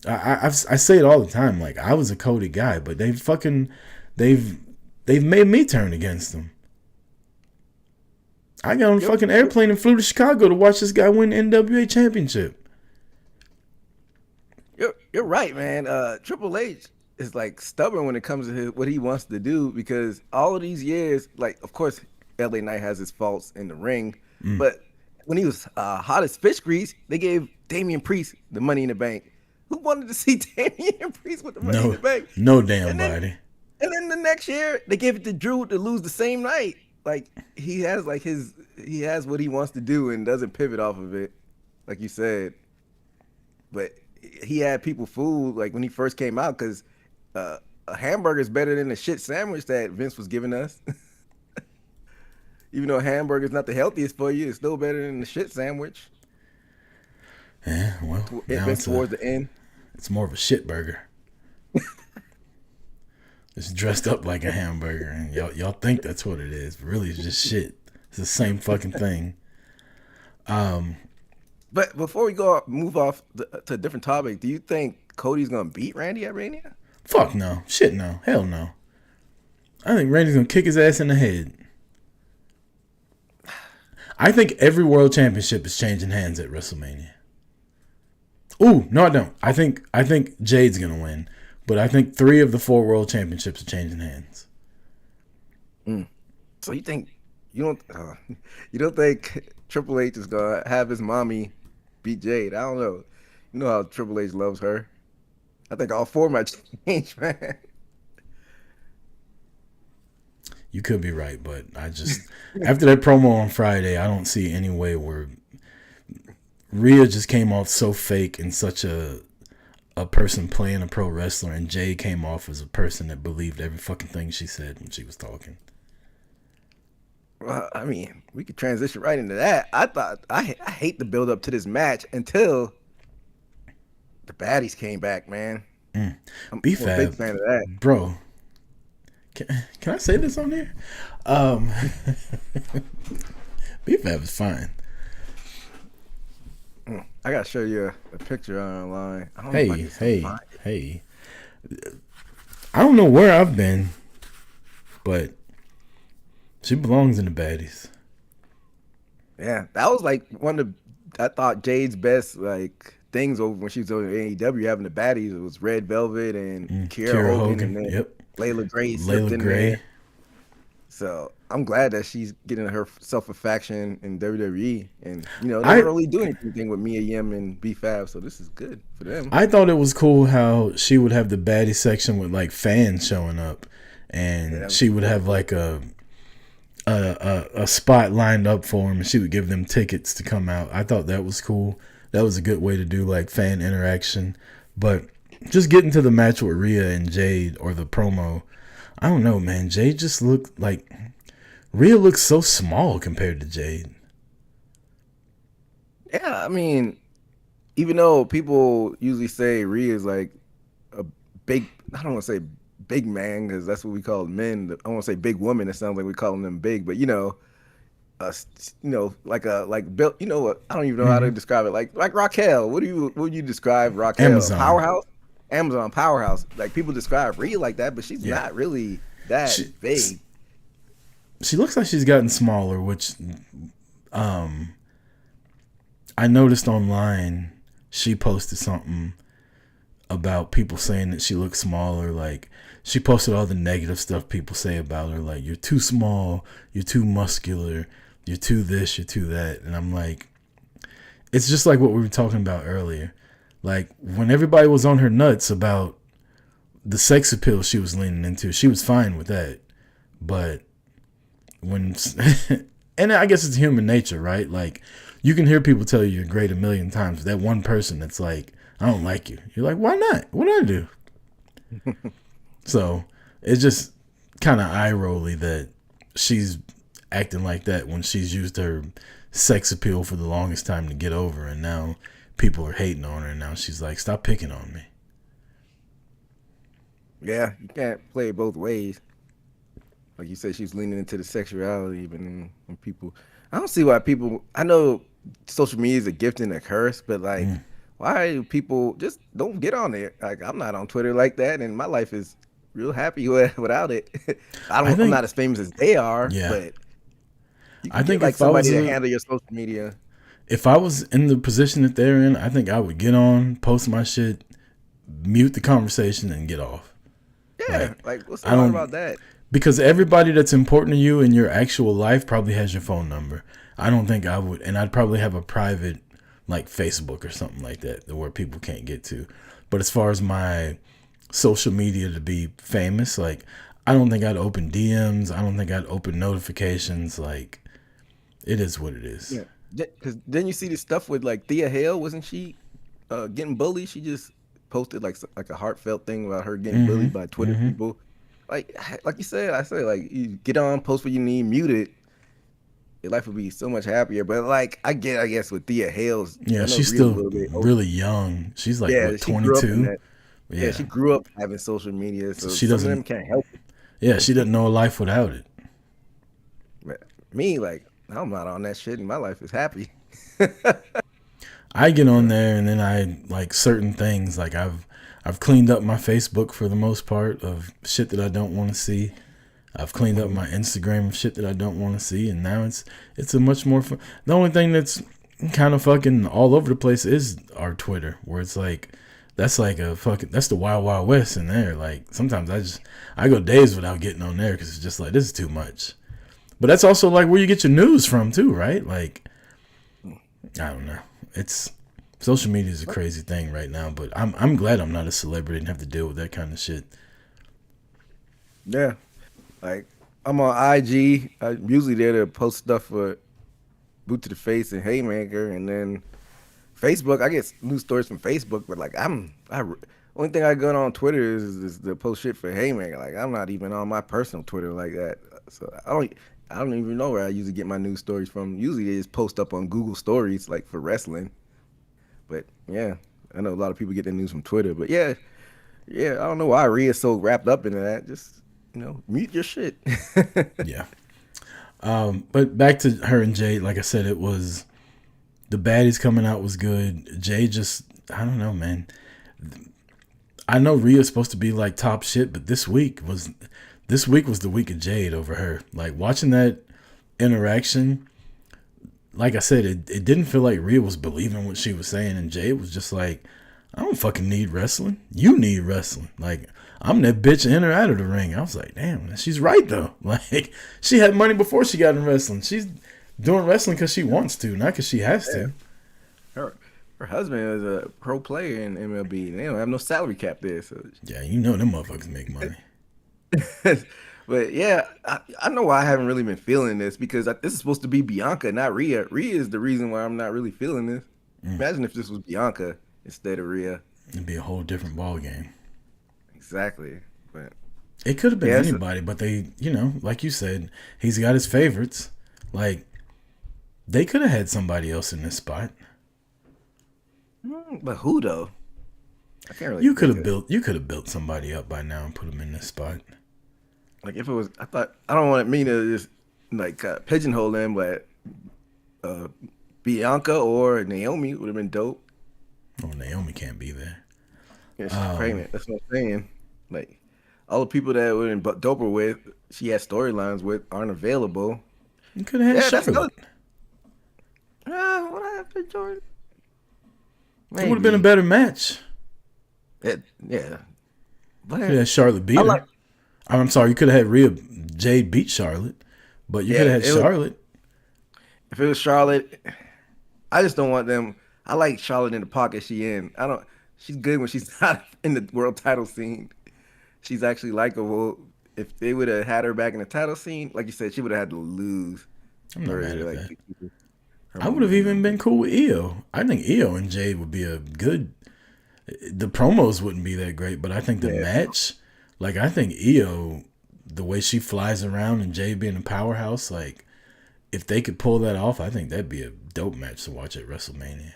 I say it all the time. Like, I was a Cody guy, but they've made me turn against them. I got on a fucking airplane and flew to Chicago to watch this guy win the NWA championship. You're right, man. Triple H is like stubborn when it comes to what he wants to do, because all of these years, like, of course, LA Knight has his faults in the ring, but when he was hot as fish grease, they gave Damian Priest the Money in the Bank. Who wanted to see Damian Priest with the Money in the Bank? No damn body. And then the next year, they gave it to Drew to lose the same night. Like, he has what he wants to do and doesn't pivot off of it, like you said. But he had people fooled, like, when he first came out, because a hamburger is better than the shit sandwich that Vince was giving us. Even though a hamburger is not the healthiest for you, it's still better than the shit sandwich. Yeah, well, Vince towards the end. It's more of a shit burger. It's dressed up like a hamburger, and y'all think that's what it is, but really it's just shit. It's the same fucking thing. But before we move off to a different topic, do you think Cody's gonna beat Randy at Mania? Fuck no. Shit no. Hell no. I think Randy's gonna kick his ass in the head. I think every world championship is changing hands at WrestleMania. Ooh, no, I don't. I think Jade's gonna win, but I think 3 of the 4 world championships are changing hands. So you don't think Triple H is gonna have his mommy beat Jade? I don't know. You know how Triple H loves her. I think all 4 might change, man. You could be right, but I just after that promo on Friday, I don't see any way where Rhea just came off so fake and such a person playing a pro wrestler, and Jade came off as a person that believed every fucking thing she said when she was talking. Well, I mean, we could transition right into that. I hate the build up to this match until the baddies came back, man. I'm a big fan of that, bro. Can I say this on here? BFAB is fine. I gotta show you a picture online. Hey. I don't know where I've been, but she belongs in the baddies. Yeah, that was like one of I thought Jade's best like things over when she was on AEW having the baddies. It was Red Velvet and Kiera Hogan, and then Layla Gray slipped in there. So I'm glad that she's getting herself a faction in WWE, and they don't really do anything with Mia Yim and B-Fab, so this is good for them. I thought it was cool how she would have the baddie section with like fans showing up, and she would have like a spot lined up for them, and she would give them tickets to come out. I thought that was cool. That was a good way to do like fan interaction. But just getting to the match with Rhea and Jade, or the promo, I don't know, man. Jade just looked like Rhea looks so small compared to Jade. Yeah, I mean, even though people usually say Rhea is like a big, I don't want to say big man because that's what we call men. I want to say big woman. It sounds like we calling them big, but like built. I don't even know how to describe it. Like Raquel. What would you describe Raquel? Amazon. Powerhouse. Amazon powerhouse. Like people describe Rhea like that, but she's not really that big. She looks like she's gotten smaller, which I noticed online. She posted something about people saying that she looks smaller. Like, she posted all the negative stuff people say about her, like, you're too small, you're too muscular, you're too this, you're too that. And I'm like, it's just like what we were talking about earlier. Like, when everybody was on her nuts about the sex appeal she was leaning into, she was fine with that. But when, and I guess it's human nature, right? Like, you can hear people tell you you're great a million times, but that one person that's like, I don't like you. You're like, why not? What did I do? So it's just kind of eye-rolly that she's acting like that when she's used her sex appeal for the longest time to get over, and now people are hating on her, and now she's like, stop picking on me. Yeah, you can't play it both ways. Like you said, she's leaning into the sexuality, but when people, I don't see why people, I know social media is a gift and a curse, but like why do people just don't get on there? Like I'm not on Twitter like that, and my life is real happy without it. I I'm think, not as famous as they are, yeah, but you I can get think like somebody to handle your social media. if I was in the position that they're in, I think I would get on, post my shit, mute the conversation, and get off. Yeah, like what's so I hard don't about that? because everybody that's important to you in your actual life probably has your phone number. I don't think I would, and I'd probably have a private like Facebook or something like that where people can't get to. But as far as my social media to be famous, like I don't think I'd open DMs. I don't think I'd open notifications. Like it is what it is. Yeah, because then you see this stuff with like Thea Hale, wasn't she getting bullied? She just posted like a heartfelt thing about her getting Mm-hmm. bullied by Twitter Mm-hmm. people. Like you said, I said like you get on, post what you need, mute it. Your life would be so much happier. But like I guess with Thea Hale's, Yeah, I know she's Rhea's a still little bit older. really young. She's like Yeah, what, she grew up in 22? that. Yeah, Yeah. she grew up having social media, So so she some of them doesn't. can't help it. Yeah, she doesn't know a life without it. But me, like I'm not on that shit, and my life is happy. I get on there and then I like certain things. Like I've cleaned up my Facebook for the most part of shit that I don't want to see. I've cleaned up my Instagram of shit that I don't want to see, and now it's a much more fun. The only thing that's kind of fucking all over the place is our Twitter, where it's like that's like a fucking that's the wild wild west in there. Like sometimes I go days without getting on there because it's just like this is too much. But that's also like where you get your news from too, right? Like I don't know. It's social media is a crazy thing right now, but I'm glad I'm not a celebrity and have to deal with that kind of shit. Yeah, like I'm on IG. I'm usually there to post stuff for Boot to the Face and Haymaker, and then Facebook. I get news stories from Facebook, but like only thing I go on Twitter is to post shit for Haymaker. Like I'm not even on my personal Twitter like that, so I don't even know where I usually get my news stories from. Usually they just post up on Google Stories, like for wrestling. But yeah, I know a lot of people get their news from Twitter. But yeah, I don't know why Rhea's so wrapped up into that. Just mute your shit. Yeah. But back to her and Jade, like I said, it was the baddies coming out was good. Jade just I don't know, man. I know Rhea's supposed to be like top shit, but this week was the week of Jade over her. Like watching that interaction, like I said, it didn't feel like Rhea was believing what she was saying, and Jade was just like, I don't fucking need wrestling. You need wrestling. Like, I'm that bitch in or out of the ring. I was like, damn, she's right though. Like, she had money before she got in wrestling. She's doing wrestling because she wants to, not because she has to. Her husband is a pro player in MLB. They don't have no salary cap there, so Yeah, you know them motherfuckers make money. But yeah, I know why I haven't really been feeling this because this is supposed to be Bianca, not Rhea. Rhea is the reason why I'm not really feeling this. Imagine if this was Bianca instead of Rhea. It'd be a whole different ball game. Exactly. But it could have been anybody, but they, like you said, he's got his favorites. Like, they could have had somebody else in this spot. But who though? I can't really. You could have built somebody up by now and put him in this spot. Like if it was, I don't want me to just like pigeonhole them, but Bianca or Naomi would have been dope. Oh, Naomi can't be there. Yeah, she's pregnant. That's what I'm saying. Like all the people that would have been doper with, she had storylines with, aren't available. You could have had Charlotte. What happened, Jordan? It would have been a better match. Yeah. But you could have Charlotte beat her. I'm sorry, you could have had Jade beat Charlotte, but you could have had Charlotte. If it was Charlotte, I just don't want them. I like Charlotte in the pocket she in. She's good when she's not in the world title scene. She's actually likable. If they would have had her back in the title scene, like you said, she would have had to lose. I'm not mad at that. I would have even been cool with Io. I think Io and Jade would be a good. The promos wouldn't be that great, but I think the match, like I think Io, the way she flies around and Jade being a powerhouse, like if they could pull that off, I think that'd be a dope match to watch at WrestleMania.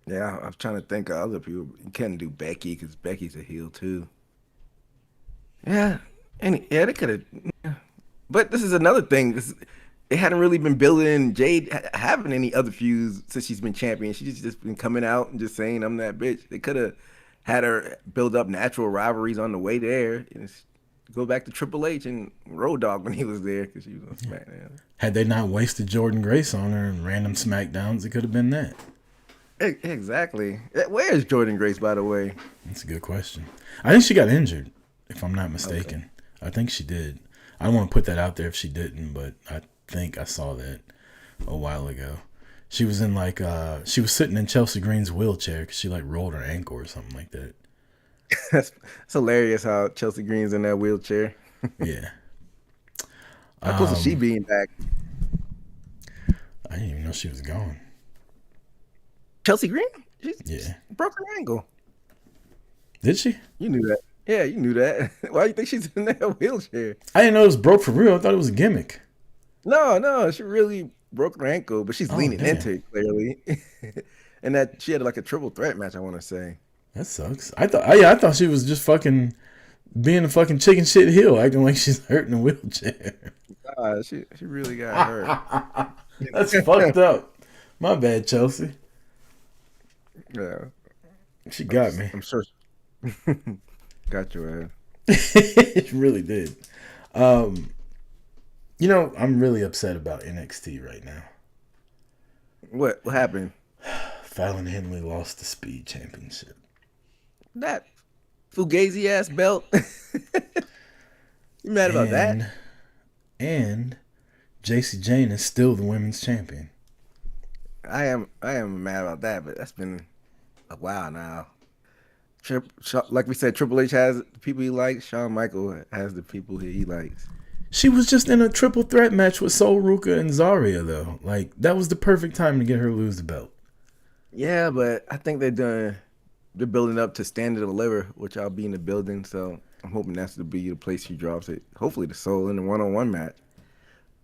Yeah, I'm trying to think of other people. You can't do Becky because Becky's a heel too. Yeah, they could have. But this is another thing. they hadn't really been building Jade having any other feuds since she's been champion. She's just been coming out and just saying, "I'm that bitch." They could have had her build up natural rivalries on the way there, and go back to Triple H and Road Dogg when he was there because she was on SmackDown. Had they not wasted Jordan Grace on her and random SmackDowns, it could have been that. Exactly. Where is Jordan Grace, by the way? That's a good question. I think she got injured, if I'm not mistaken. Okay. I think she did. I don't want to put that out there if she didn't, but I think I saw that a while ago. She was in she was sitting in Chelsea Green's wheelchair because she rolled her ankle or something like that. That's hilarious how Chelsea Green's in that wheelchair. Yeah. How close is she being back? I didn't even know she was gone. Chelsea Green? Yeah. Broke her ankle. Did she? You knew that. Yeah, you knew that. Why do you think she's in that wheelchair? I didn't know it was broke for real. I thought it was a gimmick. No, she really broke her ankle, but she's leaning into it clearly. And that she had a triple threat match, I want to say. That sucks. I thought she was just fucking being a fucking chicken shit heel, acting like she's hurt in a wheelchair. She really got hurt. That's fucked up. My bad, Chelsea. Yeah. She got me. I'm sure. Got your ass. It really did. I'm really upset about NXT right now. What happened? Fallon Henley lost the Speed Championship. That Fugazi ass belt. You mad about that? And JC Jane is still the women's champion. I am mad about that, but that's been a while now. Like we said, Triple H has the people he likes. Shawn Michaels has the people he likes. She was just in a triple threat match with Sol Ruka and Zarya, though. That was the perfect time to get her to lose the belt. Yeah, but I think they're building up to Stand and Deliver, which I'll be in the building. So I'm hoping that's to be the place she drops it. Hopefully the Soul in the one-on-one match.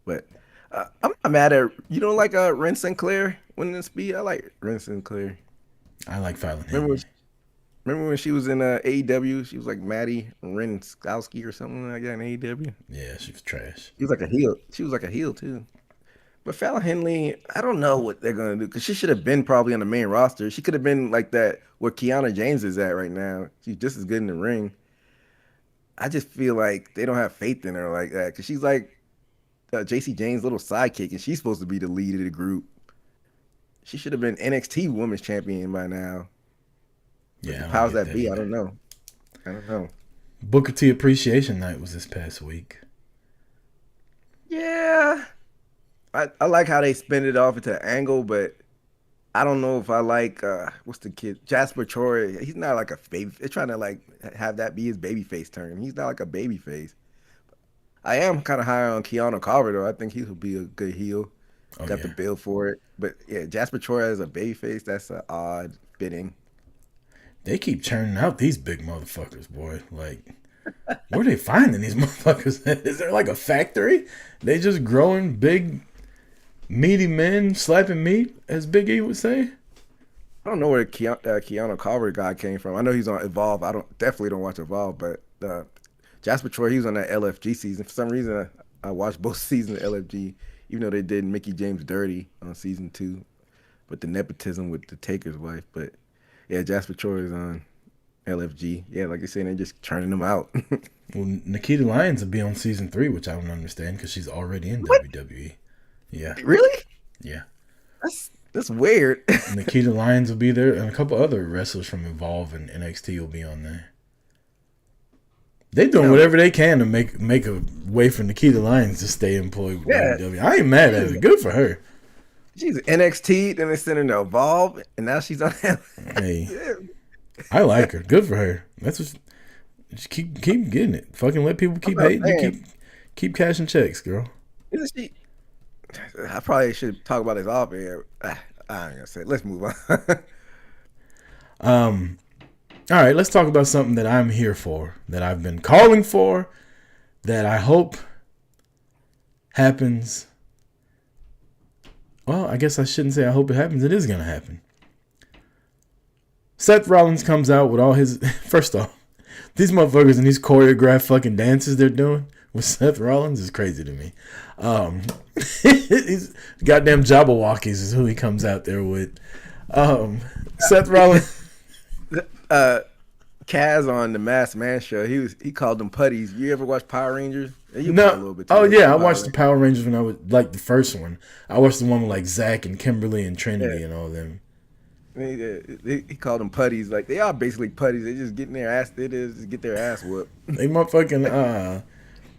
But I'm not mad at you don't like Ren Sinclair winning the Speed. I like Ren Sinclair. I like Fallon Henley. Remember when she was in AEW? She was like Maddie Renskowski or something like that in AEW. Yeah, she was trash. She was like a heel. She was like a heel too. But Fallon Henley, I don't know what they're gonna do because she should have been probably on the main roster. She could have been like that where Kiana James is at right now. She's just as good in the ring. I just feel like they don't have faith in her like that because she's like JC James' little sidekick, and she's supposed to be the lead of the group. She should have been NXT Women's Champion by now. Yeah. How's that be? I don't know. Booker T Appreciation Night was this past week. Yeah. I like how they spin it off into an angle, but I don't know if I like what's the kid? Jasper Troy. He's not like a baby. They're trying to have that be his baby face turn. He's not like a baby face. I am kind of high on Keanu Carver though. I think he would be a good heel. Got the bill for it. But yeah, Jasper Troy as a baby face, that's an odd fitting. They keep churning out these big motherfuckers, boy. Where are they finding these motherfuckers at? Is there a factory? They just growing big, meaty men slapping meat, as Big E would say? I don't know where the Keanu Carver guy came from. I know he's on Evolve. I definitely don't watch Evolve, but Jasper Troy, he was on that LFG season. For some reason, I watched both seasons of LFG, even though they did Mickey James dirty on season 2, with the nepotism with the Taker's wife. But yeah, Jasper Troy is on LFG. Yeah, like you said, they're just churning them out. Well, Nikita Lyons will be on season 3, which I don't understand because she's already in WWE. Yeah. Really? Yeah. That's weird. Nikita Lyons will be there, and a couple other wrestlers from Evolve and NXT will be on there. They're doing whatever they can to make a way for Nikita Lyons to stay employed with WWE. I ain't mad at it. Good for her. She's NXT, then they sent her to Evolve, and now she's on. Hey, I like her. Good for her. That's what. Just keep getting it. Fucking let people keep hating. Keep cashing checks, girl. Isn't she? I probably should talk about this off air. I ain't gonna say it. Let's move on. All right, let's talk about something that I'm here for, that I've been calling for, that I hope happens. Well, I guess I shouldn't say I hope it happens. It is going to happen. Seth Rollins comes out with all his... First off, these motherfuckers and these choreographed fucking dances they're doing with Seth Rollins is crazy to me. He's goddamn Jabberwockies is who he comes out there with. Seth Rollins. Kaz on the Masked Man show, he called them putties. You ever watch Power Rangers? You No. a little bit too. Oh yeah, I watched the Power Rangers when I was like the first one. I watched the one with like Zach and Kimberly and Trinity and all them. He called them putties. Like they are basically putties. They just getting their ass. They just get their ass whooped. They motherfucking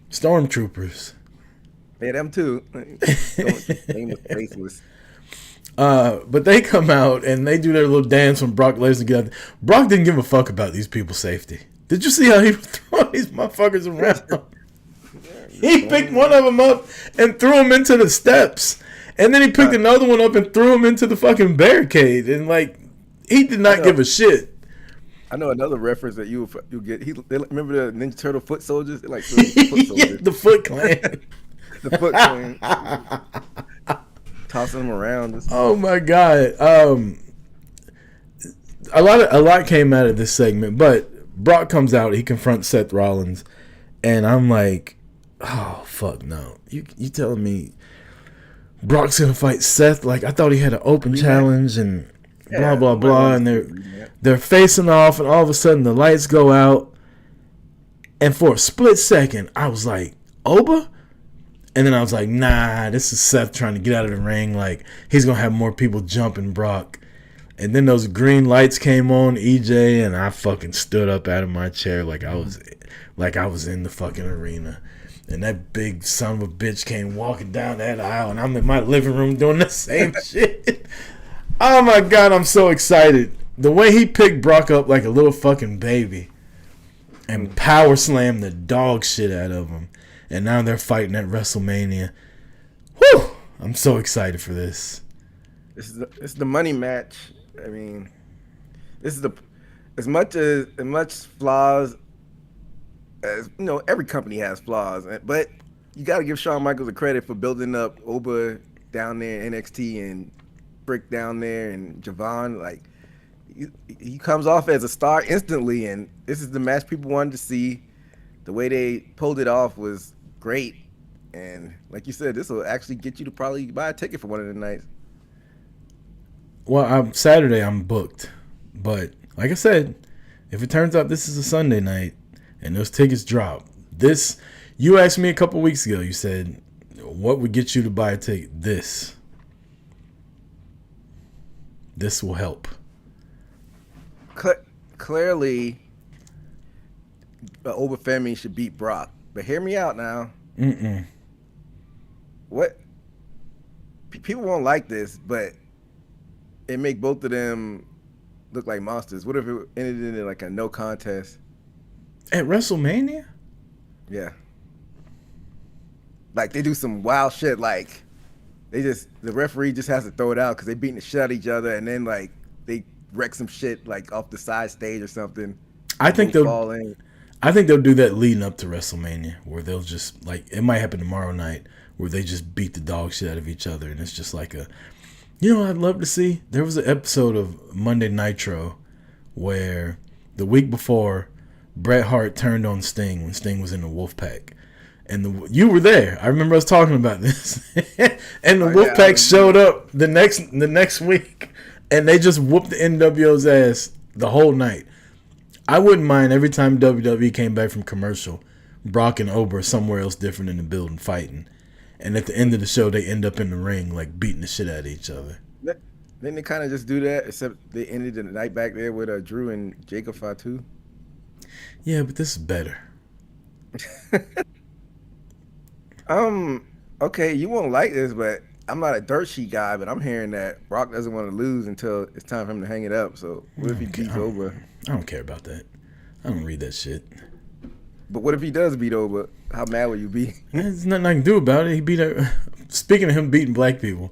stormtroopers. Yeah, them too. Name faceless. But they come out and they do their little dance when Brock Lesnar get out there. Brock didn't give a fuck about these people's safety. Did you see how he was throwing these motherfuckers around? He picked one of them up and threw him into the steps. And then he picked another one up and threw him into the fucking barricade. And, like, he did not give a shit. I know another reference that you get. Remember the Ninja Turtle foot soldiers? They're like foot soldiers. Yeah, the Foot Clan. The Foot Clan. Tossing them around. Oh, my God. A lot came out of this segment. But Brock comes out. He confronts Seth Rollins. And I'm like, oh, fuck no. You telling me Brock's gonna fight Seth? Like, I thought he had an open challenge and blah blah blah, and they're facing off, and all of a sudden the lights go out, and for a split second I was like, Oba? And then I was like, nah, this is Seth trying to get out of the ring. Like, he's gonna have more people jumping Brock. And then those green lights came on, EJ, and I fucking stood up out of my chair like I was in the fucking arena. And that big son of a bitch came walking down that aisle, and I'm in my living room doing the same shit. Oh my God, I'm so excited. The way he picked Brock up like a little fucking baby and power slammed the dog shit out of him. And now they're fighting at WrestleMania. Whew! I'm so excited for this. It's the money match. I mean, this is as much flaws. As you know, every company has flaws, but you got to give Shawn Michaels the credit for building up Oba down there in NXT and Brick down there and Javon. Like, he comes off as a star instantly, and this is the match people wanted to see. The way they pulled it off was great, and like you said, this will actually get you to probably buy a ticket for one of the nights. Well, Saturday I'm booked, but like I said, if it turns out this is a Sunday night and those tickets drop, you asked me a couple weeks ago, you said, what would get you to buy a ticket? This will help. Clearly, Obafemi should beat Brock, but hear me out now. What? People won't like this, but it make both of them look like monsters. What if it ended in like a no contest at WrestleMania? Yeah, like they do some wild shit. Like the referee just has to throw it out because they beating the shit out of each other, and then like they wreck some shit like off the side stage or something. I think they'll do that leading up to WrestleMania, where they'll just, like, it might happen tomorrow night, where they just beat the dog shit out of each other, and it's just like I'd love to see. There was an episode of Monday Nitro where the week before Bret Hart turned on Sting when Sting was in the Wolfpack, and you were there. I remember us talking about this, and the Wolfpack showed up the next week, and they just whooped the NWO's ass the whole night. I wouldn't mind every time WWE came back from commercial, Brock and Ober somewhere else different in the building fighting. And at the end of the show, they end up in the ring, like, beating the shit out of each other. Didn't they kind of just do that, except they ended the night back there with Drew and Jacob Fatu? Yeah, but this is better. Okay, you won't like this, but I'm not a dirt sheet guy, but I'm hearing that Brock doesn't want to lose until it's time for him to hang it up. So what if he beats Oba? I don't care about that. I don't read that shit. But what if he does beat Oba? How mad will you be? There's nothing I can do about it. He beat Speaking of him beating black people,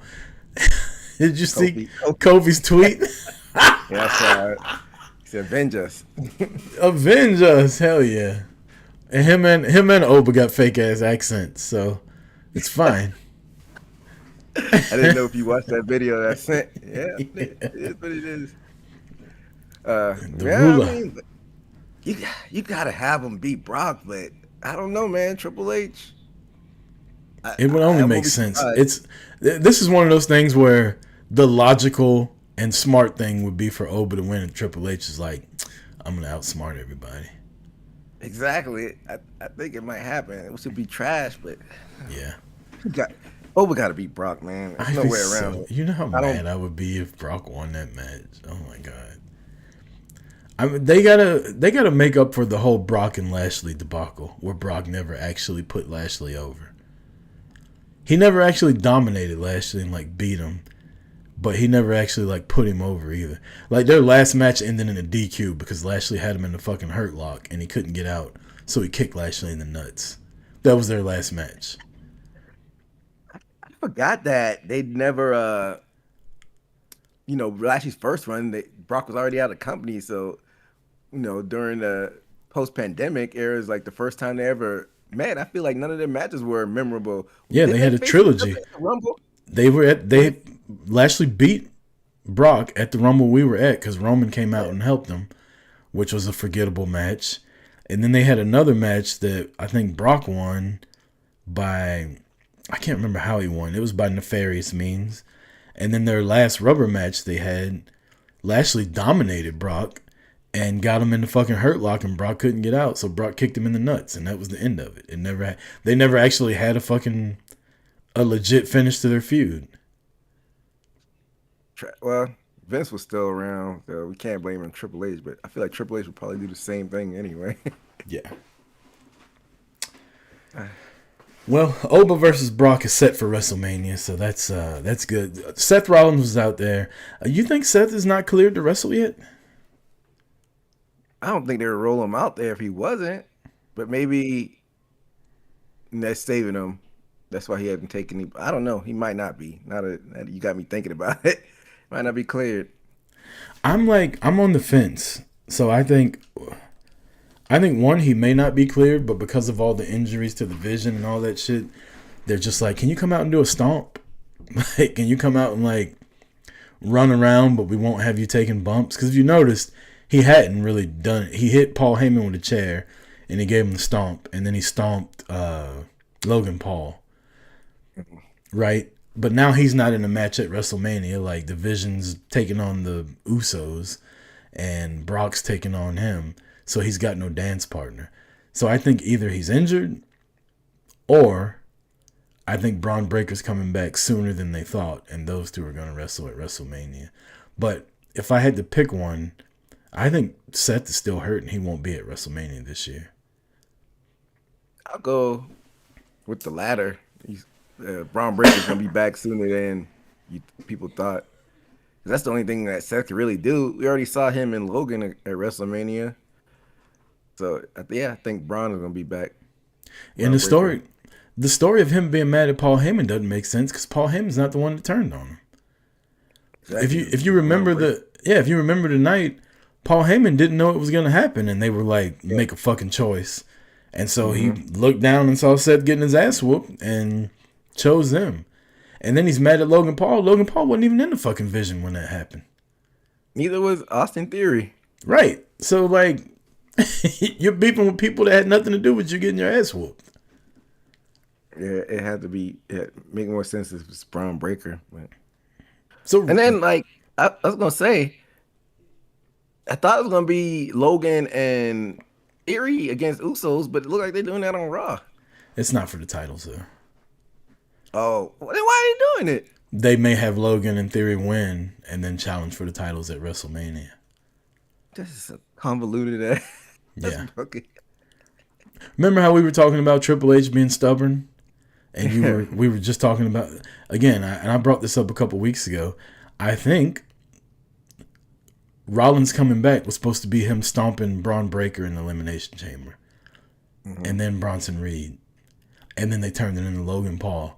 did you see Kofi's tweet? Yeah, I saw it. He said, "Avenge us." Avenge us, hell yeah. And him and Oba got fake ass accents, so it's fine. I didn't know if you watched that video that I sent. Yeah, it is what it is. I mean, you gotta have him beat Brock, but I don't know, man. Triple H. It would only make sense. This is one of those things where the logical and smart thing would be for Oba to win, and Triple H is like, I'm gonna outsmart everybody. Exactly. I think it might happen. It should be trash, but Yeah. Oba got to beat Brock, man. There's no way around it. You know how mad I would be if Brock won that match. Oh my god. I mean, they gotta make up for the whole Brock and Lashley debacle, where Brock never actually put Lashley over. He never actually dominated Lashley and like beat him, but he never actually like put him over either. Like their last match ended in a DQ because Lashley had him in the fucking hurt lock and he couldn't get out, so he kicked Lashley in the nuts. That was their last match. I forgot that they never, Lashley's first run, Brock was already out of the company, so during the post-pandemic era is like the first time they ever met. I feel like none of their matches were memorable. Yeah, they had a trilogy. Lashley beat Brock at the Rumble we were at because Roman came out and helped him, which was a forgettable match. And then they had another match that I think Brock won by, I can't remember how he won. It was by nefarious means. And then their last rubber match they had, Lashley dominated Brock and got him in the fucking hurt lock, and Brock couldn't get out, so Brock kicked him in the nuts, and that was the end of it. They never actually had a legit finish to their feud. Well, Vince was still around, so we can't blame him on Triple H, but I feel like Triple H would probably do the same thing anyway. Yeah. Well, Oba versus Brock is set for WrestleMania, so that's good. Seth Rollins was out there. You think Seth is not cleared to wrestle yet? I don't think they would roll him out there if he wasn't, but maybe that's saving him. That's why he hasn't taken any. I don't know. He might not be. Now that you got me thinking about it, might not be cleared. I'm on the fence. So I think one, he may not be cleared, but because of all the injuries to the vision and all that shit, they're just like, can you come out and do a stomp? Like, can you come out and like run around, but we won't have you taking bumps? Because if you noticed, he hadn't really done it. He hit Paul Heyman with a chair, and he gave him the stomp, and then he stomped Logan Paul. Right? But now he's not in a match at WrestleMania. Like, the Vision's taking on the Usos, and Brock's taking on him. So he's got no dance partner. So I think either he's injured, or I think Braun Breaker's coming back sooner than they thought, and those two are going to wrestle at WrestleMania. But if I had to pick one, I think Seth is still hurt and he won't be at WrestleMania this year. I'll go with the latter. Braun Breaker's going to be back sooner than people thought. That's the only thing that Seth can really do. We already saw him and Logan at WrestleMania. So, I think Braun is going to be back. And the story of him being mad at Paul Heyman doesn't make sense because Paul Heyman's not the one that turned on him. Exactly. If you remember the night, Paul Heyman didn't know it was going to happen, and they were like, make a fucking choice. And so he looked down and saw Seth getting his ass whooped and chose them. And then he's mad at Logan Paul. Logan Paul wasn't even in the fucking Vision when that happened. Neither was Austin Theory. Right. So, like, you're beefing with people that had nothing to do with you getting your ass whooped. Yeah, it had to be make more sense if it's Braun Breaker. But. So, and then, like, I was going to say, I thought it was going to be Logan and Theory against Usos, but it looked like they're doing that on Raw. It's not for the titles, though. Oh, then why are they doing it? They may have Logan and Theory win and then challenge for the titles at WrestleMania. This is a convoluted. Yeah. Okay. Remember how we were talking about Triple H being stubborn? And we were just talking about, again, I brought this up a couple weeks ago. I think Rollins coming back was supposed to be him stomping Braun Breaker in the Elimination Chamber. And then Bronson Reed. And then they turned it into Logan Paul.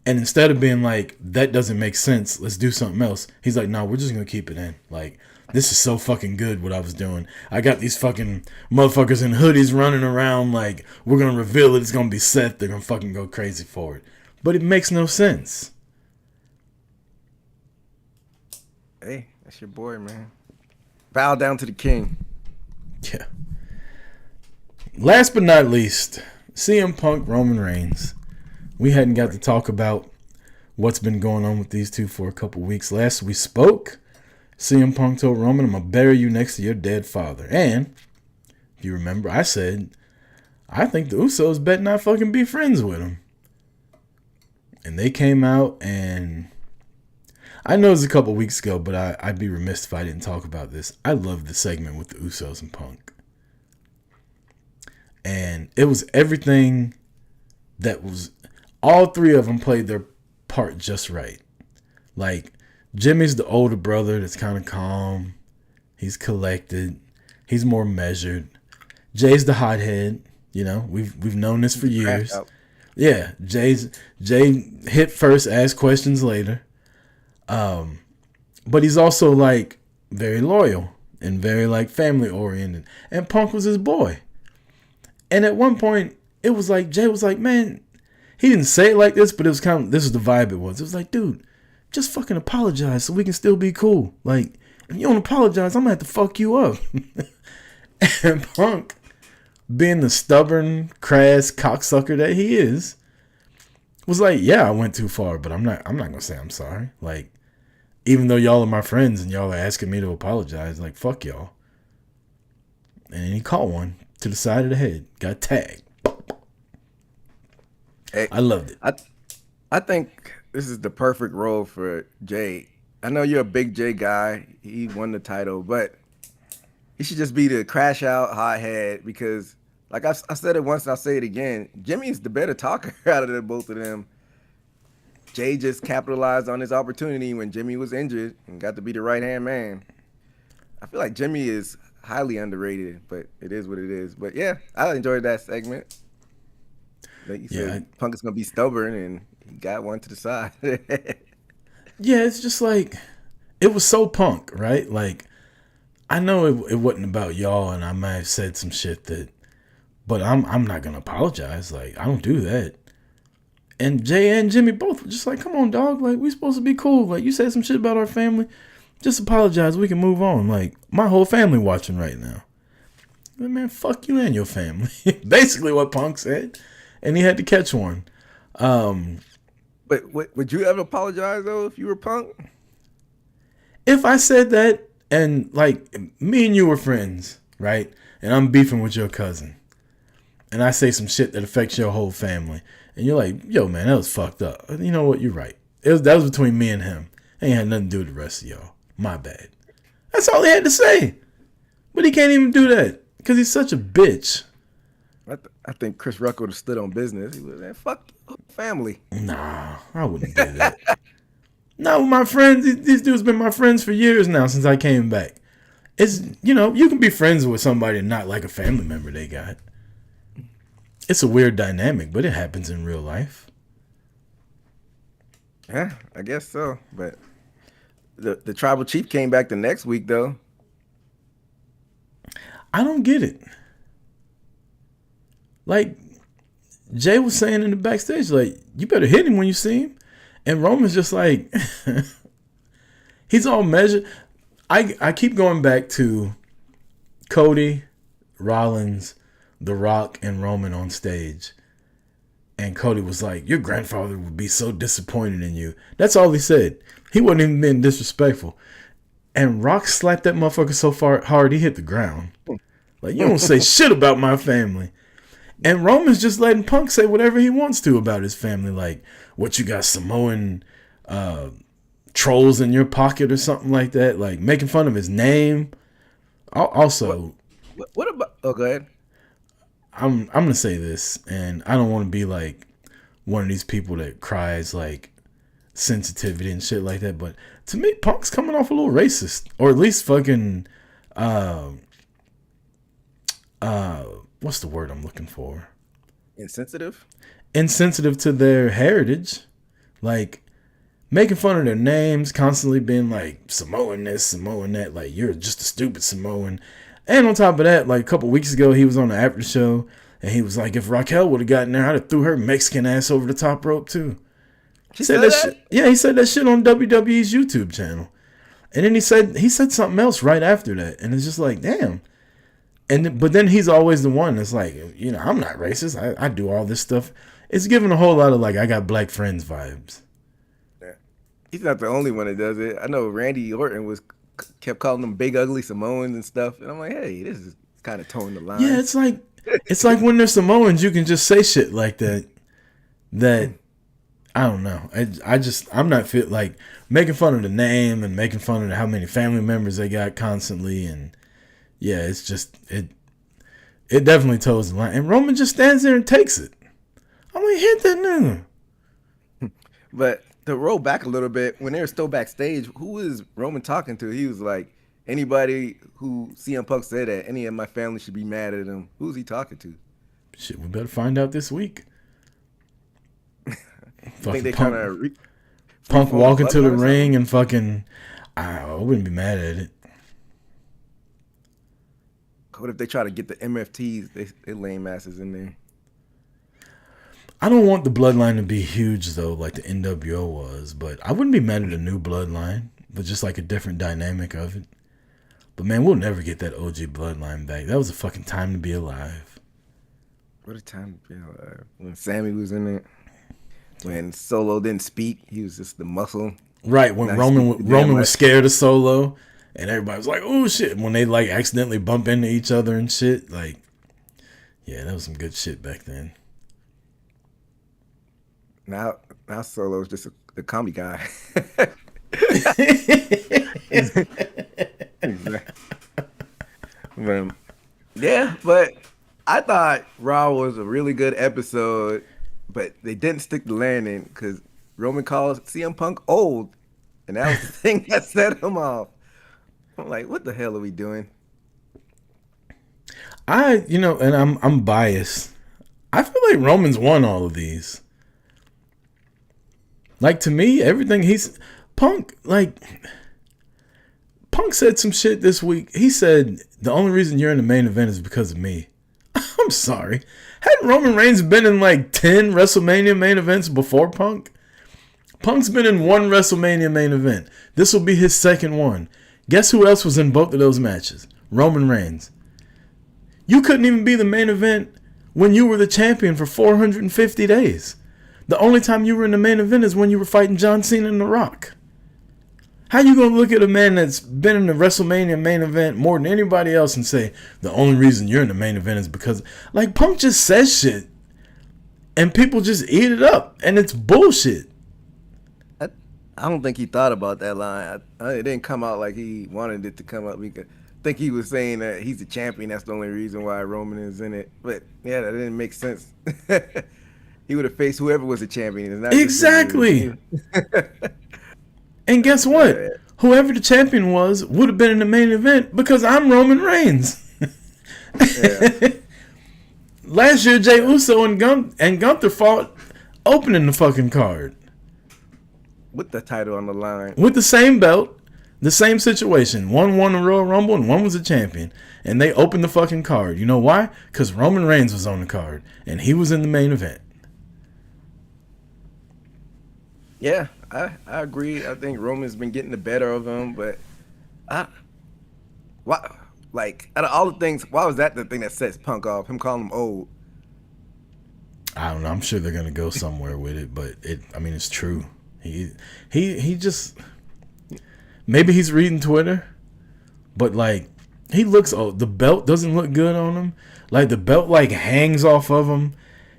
And instead of being like, that doesn't make sense, let's do something else, he's like, no, we're just going to keep it in. Like, this is so fucking good what I was doing. I got these fucking motherfuckers in hoodies running around like, we're going to reveal it, it's going to be Seth, they're going to fucking go crazy for it. But it makes no sense. Hey, that's your boy, man. Bow down to the king. Yeah. last but not least, CM Punk, Roman Reigns. We hadn't got to talk about what's been going on with these two for a couple weeks. Last we spoke, CM Punk told Roman, I'm going to bury you next to your dead father. And, if you remember, I said, I think the Usos better not fucking be friends with him. And they came out, and I know it was a couple weeks ago, but I'd be remiss if I didn't talk about this. I love the segment with the Usos and Punk. And it was everything that was, all three of them played their part just right. Like, Jimmy's the older brother that's kind of calm. He's collected. He's more measured. Jay's the hothead. You know, we've known this for years. Yeah, Jay hit first, ask questions later. But he's also like very loyal and very like family oriented. And Punk was his boy. And at one point, it was like Jay was like, man, he didn't say it like this, but it was kind of, this is the vibe it was. It was like, dude, just fucking apologize so we can still be cool. Like, if you don't apologize, I'm gonna have to fuck you up. And Punk, being the stubborn, crass cocksucker that he is, was like, yeah, I went too far, but I'm not gonna say I'm sorry. Like, even though y'all are my friends and y'all are asking me to apologize, like, fuck y'all. And then he caught one to the side of the head, got tagged. Hey, I loved it. I think this is the perfect role for Jade. I know you're a big Jay guy. He won the title, but he should just be the crash out hothead because, like I said it once and I'll say it again, Jimmy's the better talker out of the both of them. Jay just capitalized on his opportunity when Jimmy was injured and got to be the right-hand man. I feel like Jimmy is highly underrated, but it is what it is. But yeah, I enjoyed that segment. Like you said, Punk is going to be stubborn and he got one to the side. Yeah, it's just like, it was so Punk, right? Like, I know it wasn't about y'all, and I might have said some shit that, but I'm not gonna apologize. Like, I don't do that. And Jay and Jimmy both were just like, come on, dog. Like, we supposed to be cool. Like, you said some shit about our family. Just apologize. We can move on. Like, my whole family watching right now. But man, fuck you and your family. Basically what Punk said. And he had to catch one. But would you ever apologize, though, if you were Punk? If I said that, and like me and you were friends, right? And I'm beefing with your cousin, and I say some shit that affects your whole family, and you're like, yo, man, that was fucked up. You know what? You're right. That was between me and him. It ain't had nothing to do with the rest of y'all. My bad. That's all he had to say. But he can't even do that because he's such a bitch. I think Chris Rucker would have stood on business. He would have, fuck the family. Nah, I wouldn't do that. No, my friends, these dudes been my friends for years now since I came back. It's, you know, you can be friends with somebody and not like a family member they got. It's a weird dynamic, but it happens in real life. Yeah, I guess so. But the tribal chief came back the next week, though. I don't get it. Like, Jay was saying in the backstage, like, you better hit him when you see him. And Roman's just like, he's all measured. I keep going back to Cody, Rollins, The Rock, and Roman on stage. And Cody was like, your grandfather would be so disappointed in you. That's all he said. He wasn't even being disrespectful. And Rock slapped that motherfucker so hard he hit the ground. Like, you don't say shit about my family. And Roman's just letting Punk say whatever he wants to about his family. Like, what, you got Samoan trolls in your pocket or something like that? Like, making fun of his name. Also, what about, oh, go ahead. I'm going to say this, and I don't want to be like one of these people that cries like sensitivity and shit like that. But to me, Punk's coming off a little racist. Or at least fucking, what's the word I'm looking for? Insensitive? Insensitive to their heritage. Like, making fun of their names, constantly being like, Samoan this, Samoan that. Like, you're just a stupid Samoan. And on top of that, like a couple weeks ago, he was on the after show, and he was like, if Raquel would have gotten there, I'd have threw her Mexican ass over the top rope too. He said that shit. Yeah, he said that shit on WWE's YouTube channel. And then he said something else right after that. And it's just like, damn. But then he's always the one that's like, I'm not racist. I do all this stuff. It's giving a whole lot of like, I got black friends vibes. Yeah. He's not the only one that does it. I know Randy Orton kept calling them big ugly Samoans and stuff, and I'm like, hey, this is kind of towing the line. Yeah, it's like when they're Samoans, you can just say shit like that. That I don't know. I'm not like making fun of the name and making fun of how many family members they got constantly, and yeah, it's just it definitely toes the line. And Roman just stands there and takes it. I'm like, hit that nigga. But to roll back a little bit, when they were still backstage, who was Roman talking to? He was like, anybody who CM Punk said that any of my family should be mad at him. Who's he talking to? Shit, we better find out this week. I think they Punk, kind of Punk walking to the ring and fucking. I wouldn't be mad at it. What if they try to get the MFTs? They lame asses in there. I don't want the bloodline to be huge though, like the NWO was, but I wouldn't be mad at a new bloodline, but just like a different dynamic of it. But man, we'll never get that OG bloodline back. That was a fucking time to be alive. What a time to be alive. When Sammy was in it, when Solo didn't speak, he was just the muscle. Right, when Roman was scared of Solo, and everybody was like, "Oh shit!" When they like accidentally bump into each other and shit, like, yeah, that was some good shit back then. Now Solo's just a comedy guy. But I thought Raw was a really good episode, but they didn't stick the landing because Roman calls CM Punk old, and that was the thing that set him off. I'm like, what the hell are we doing? And I'm biased. I feel like Roman's won all of these. Like, to me, everything Punk said some shit this week. He said, the only reason you're in the main event is because of me. I'm sorry. Hadn't Roman Reigns been in like 10 WrestleMania main events before Punk? Punk's been in one WrestleMania main event. This will be his second one. Guess who else was in both of those matches? Roman Reigns. You couldn't even be the main event when you were the champion for 450 days. The only time you were in the main event is when you were fighting John Cena and The Rock. How you gonna look at a man that's been in the WrestleMania main event more than anybody else and say the only reason you're in the main event is because, like, Punk just says shit and people just eat it up and it's bullshit. I don't think he thought about that line. It didn't come out like he wanted it to come out. I think he was saying that he's the champion. That's the only reason why Roman is in it. But yeah, that didn't make sense. He would have faced whoever was the champion. Exactly. And guess what? Yeah. Whoever the champion was would have been in the main event because I'm Roman Reigns. Yeah. Last year, Jey Uso and Gunther fought opening the fucking card. With the title on the line. With the same belt, the same situation. One won the Royal Rumble and one was a champion. And they opened the fucking card. You know why? Because Roman Reigns was on the card and he was in the main event. Yeah, I agree. I think Roman's been getting the better of him, but why? Like, out of all the things, why was that the thing that sets Punk off? Him calling him old. I don't know. I'm sure they're gonna go somewhere with it, but it's true. He just, maybe he's reading Twitter, but like he looks old. The belt doesn't look good on him. Like the belt like hangs off of him.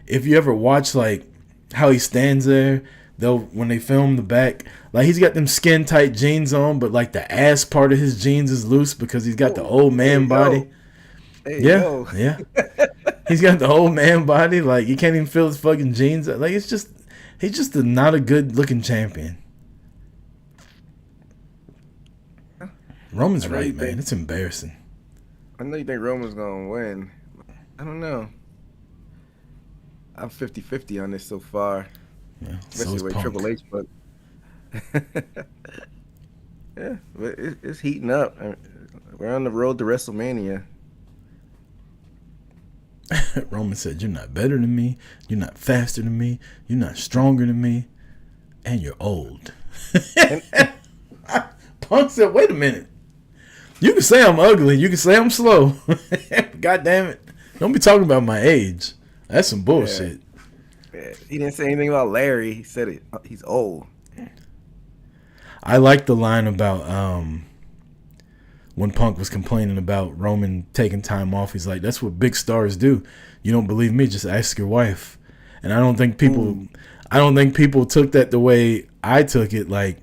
If you ever watch like how he stands there. When they film the back, like he's got them skin tight jeans on, but like the ass part of his jeans is loose because he's got the old man body. Yeah. He's got the old man body. Like you can't even feel his fucking jeans. Like he's just not a good looking champion. Roman's right, man. It's embarrassing. I know you think Roman's gonna win. I don't know. I'm 50-50 on this so far. Yeah, especially with Triple H, but yeah, but it's heating up. We're on the road to WrestleMania. Roman said, "You're not better than me. You're not faster than me. You're not stronger than me, and you're old." Punk said, "Wait a minute. You can say I'm ugly. You can say I'm slow. God damn it. Don't be talking about my age. That's some bullshit. Yeah. He didn't say anything about Larry. He said it. He's old. I like the line about when Punk was complaining about Roman taking time off. He's like, that's what big stars do. You don't believe me? Just ask your wife. And I don't think people took that the way I took it. Like,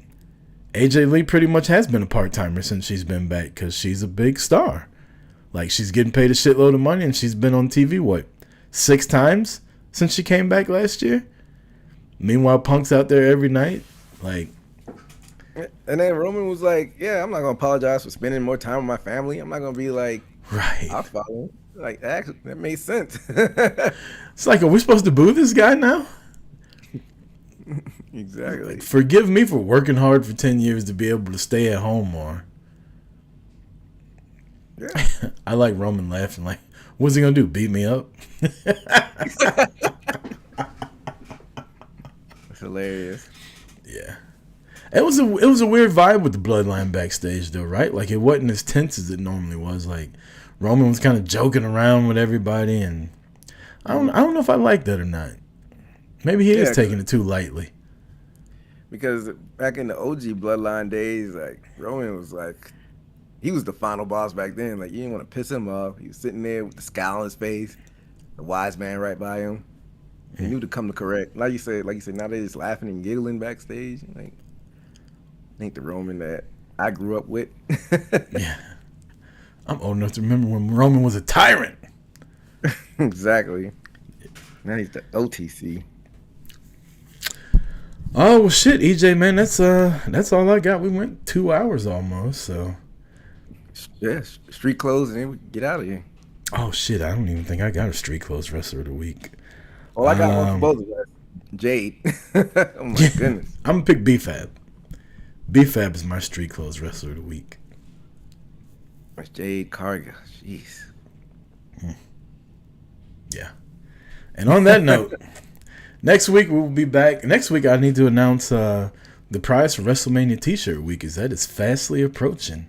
AJ Lee pretty much has been a part-timer since she's been back because she's a big star. Like, she's getting paid a shitload of money and she's been on TV, 6 times since she came back last year? Meanwhile, Punk's out there every night. Like, and then Roman was like, yeah, I'm not going to apologize for spending more time with my family. I'm not going to be like, right. I'll follow. Like, actually, that made sense. It's like, are we supposed to boo this guy now? Exactly. Like, forgive me for working hard for 10 years to be able to stay at home more. Yeah. I like Roman laughing like, what's he going to do, beat me up? That's hilarious. Yeah. It was a weird vibe with the Bloodline backstage though, right? Like, it wasn't as tense as it normally was. Like, Roman was kind of joking around with everybody, and I don't know if I like that or not. Maybe he is taking it too lightly. Because back in the OG Bloodline days, like, Roman was like, he was the final boss back then. Like, you didn't want to piss him off. He was sitting there with the scowl on his face, the wise man right by him. He knew to come to correct. Like you said, now they're just laughing and giggling backstage. Like, ain't the Roman that I grew up with. Yeah. I'm old enough to remember when Roman was a tyrant. Exactly. Now he's the OTC. Oh well, shit, EJ, man, that's all I got. We went 2 hours almost, so. Yeah, street clothes, and then we get out of here. Oh shit, I don't even think I got a street clothes wrestler of the week. Oh, I got one for both of us. Jade. Oh my goodness. I'm gonna pick B-Fab. B-Fab is my street clothes wrestler of the week. That's Jade Cargill. Jeez. Yeah. And on that note, next week we'll be back. Next week I need to announce the prize for WrestleMania T-shirt week, is that it's fastly approaching.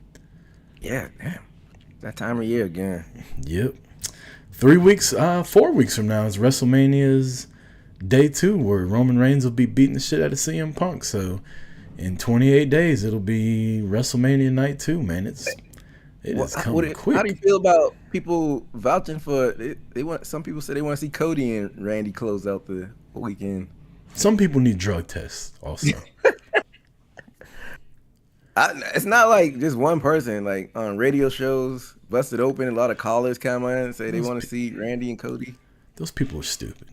Yeah, damn. That time of year again. Yep. 4 weeks from now is WrestleMania's day 2, where Roman Reigns will be beating the shit out of CM Punk. So in 28 days it'll be WrestleMania night 2, man. It is coming quick. How do you feel about people vouching for they want? Some people say they want to see Cody and Randy close out the weekend. Some people need drug tests also. It's not like just one person. Like on radio shows, Busted Open, a lot of callers come in and say they want to see Randy and Cody. Those people are stupid.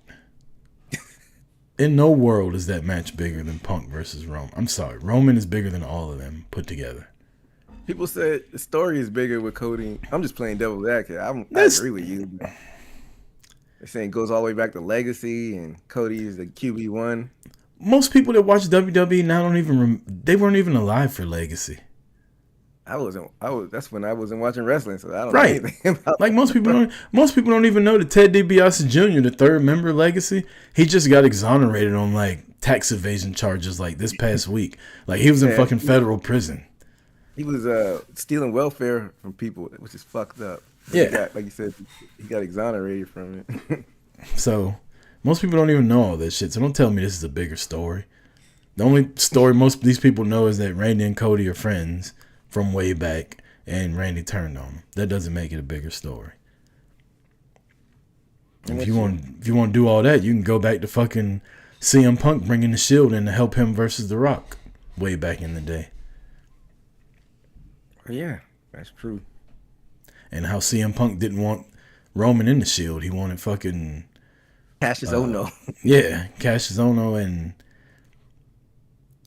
In no world is that match bigger than Punk versus Roman. I'm sorry. Roman is bigger than all of them put together. People said the story is bigger with Cody. I'm just playing devil's advocate. I agree with you. They're saying it goes all the way back to Legacy, and Cody is the QB1. Most people that watch WWE now they weren't even alive for Legacy. That's when I wasn't watching wrestling, so I don't know Right. anything about Like most people don't even know that Ted DiBiase Jr., the third member of Legacy, he just got exonerated on like tax evasion charges like this past week. Like he was in fucking federal prison. He was stealing welfare from people, which is fucked up. Yeah. Like you said, he got exonerated from it. So most people don't even know all this shit. So don't tell me this is a bigger story. The only story most of these people know is that Randy and Cody are friends from way back, and Randy turned on him. That doesn't make it a bigger story. If you want to do all that, you can go back to fucking CM Punk bringing the Shield in to help him versus The Rock way back in the day. Yeah, that's true. And how CM Punk didn't want Roman in the Shield. He wanted fucking Cassius Ohno. Yeah, Cassius Ohno, and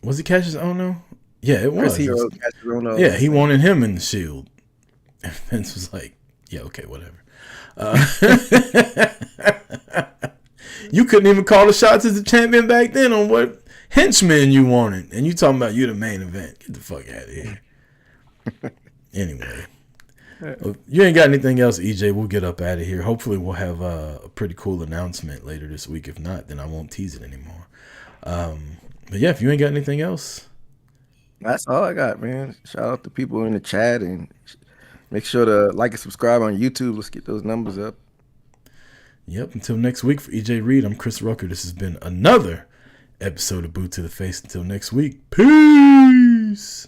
was it Cassius Ohno? Yeah, it was. Cassius Ohno. Yeah, he wanted him in the Shield. And Vince was like, yeah, okay, whatever. You couldn't even call the shots as the champion back then on what henchmen you wanted. And you talking about you the main event. Get the fuck out of here. Anyway. Well, you ain't got anything else, EJ. We'll get up out of here. Hopefully we'll have a pretty cool announcement later this week. If not, then I won't tease it anymore. But yeah, if you ain't got anything else. That's all I got, man. Shout out to people in the chat and Make sure to like and subscribe on YouTube. Let's get those numbers up. Yep. Until next week, for EJ Reed, I'm Chris Rucker. This has been another episode of Boot to the Face. Until next week, peace.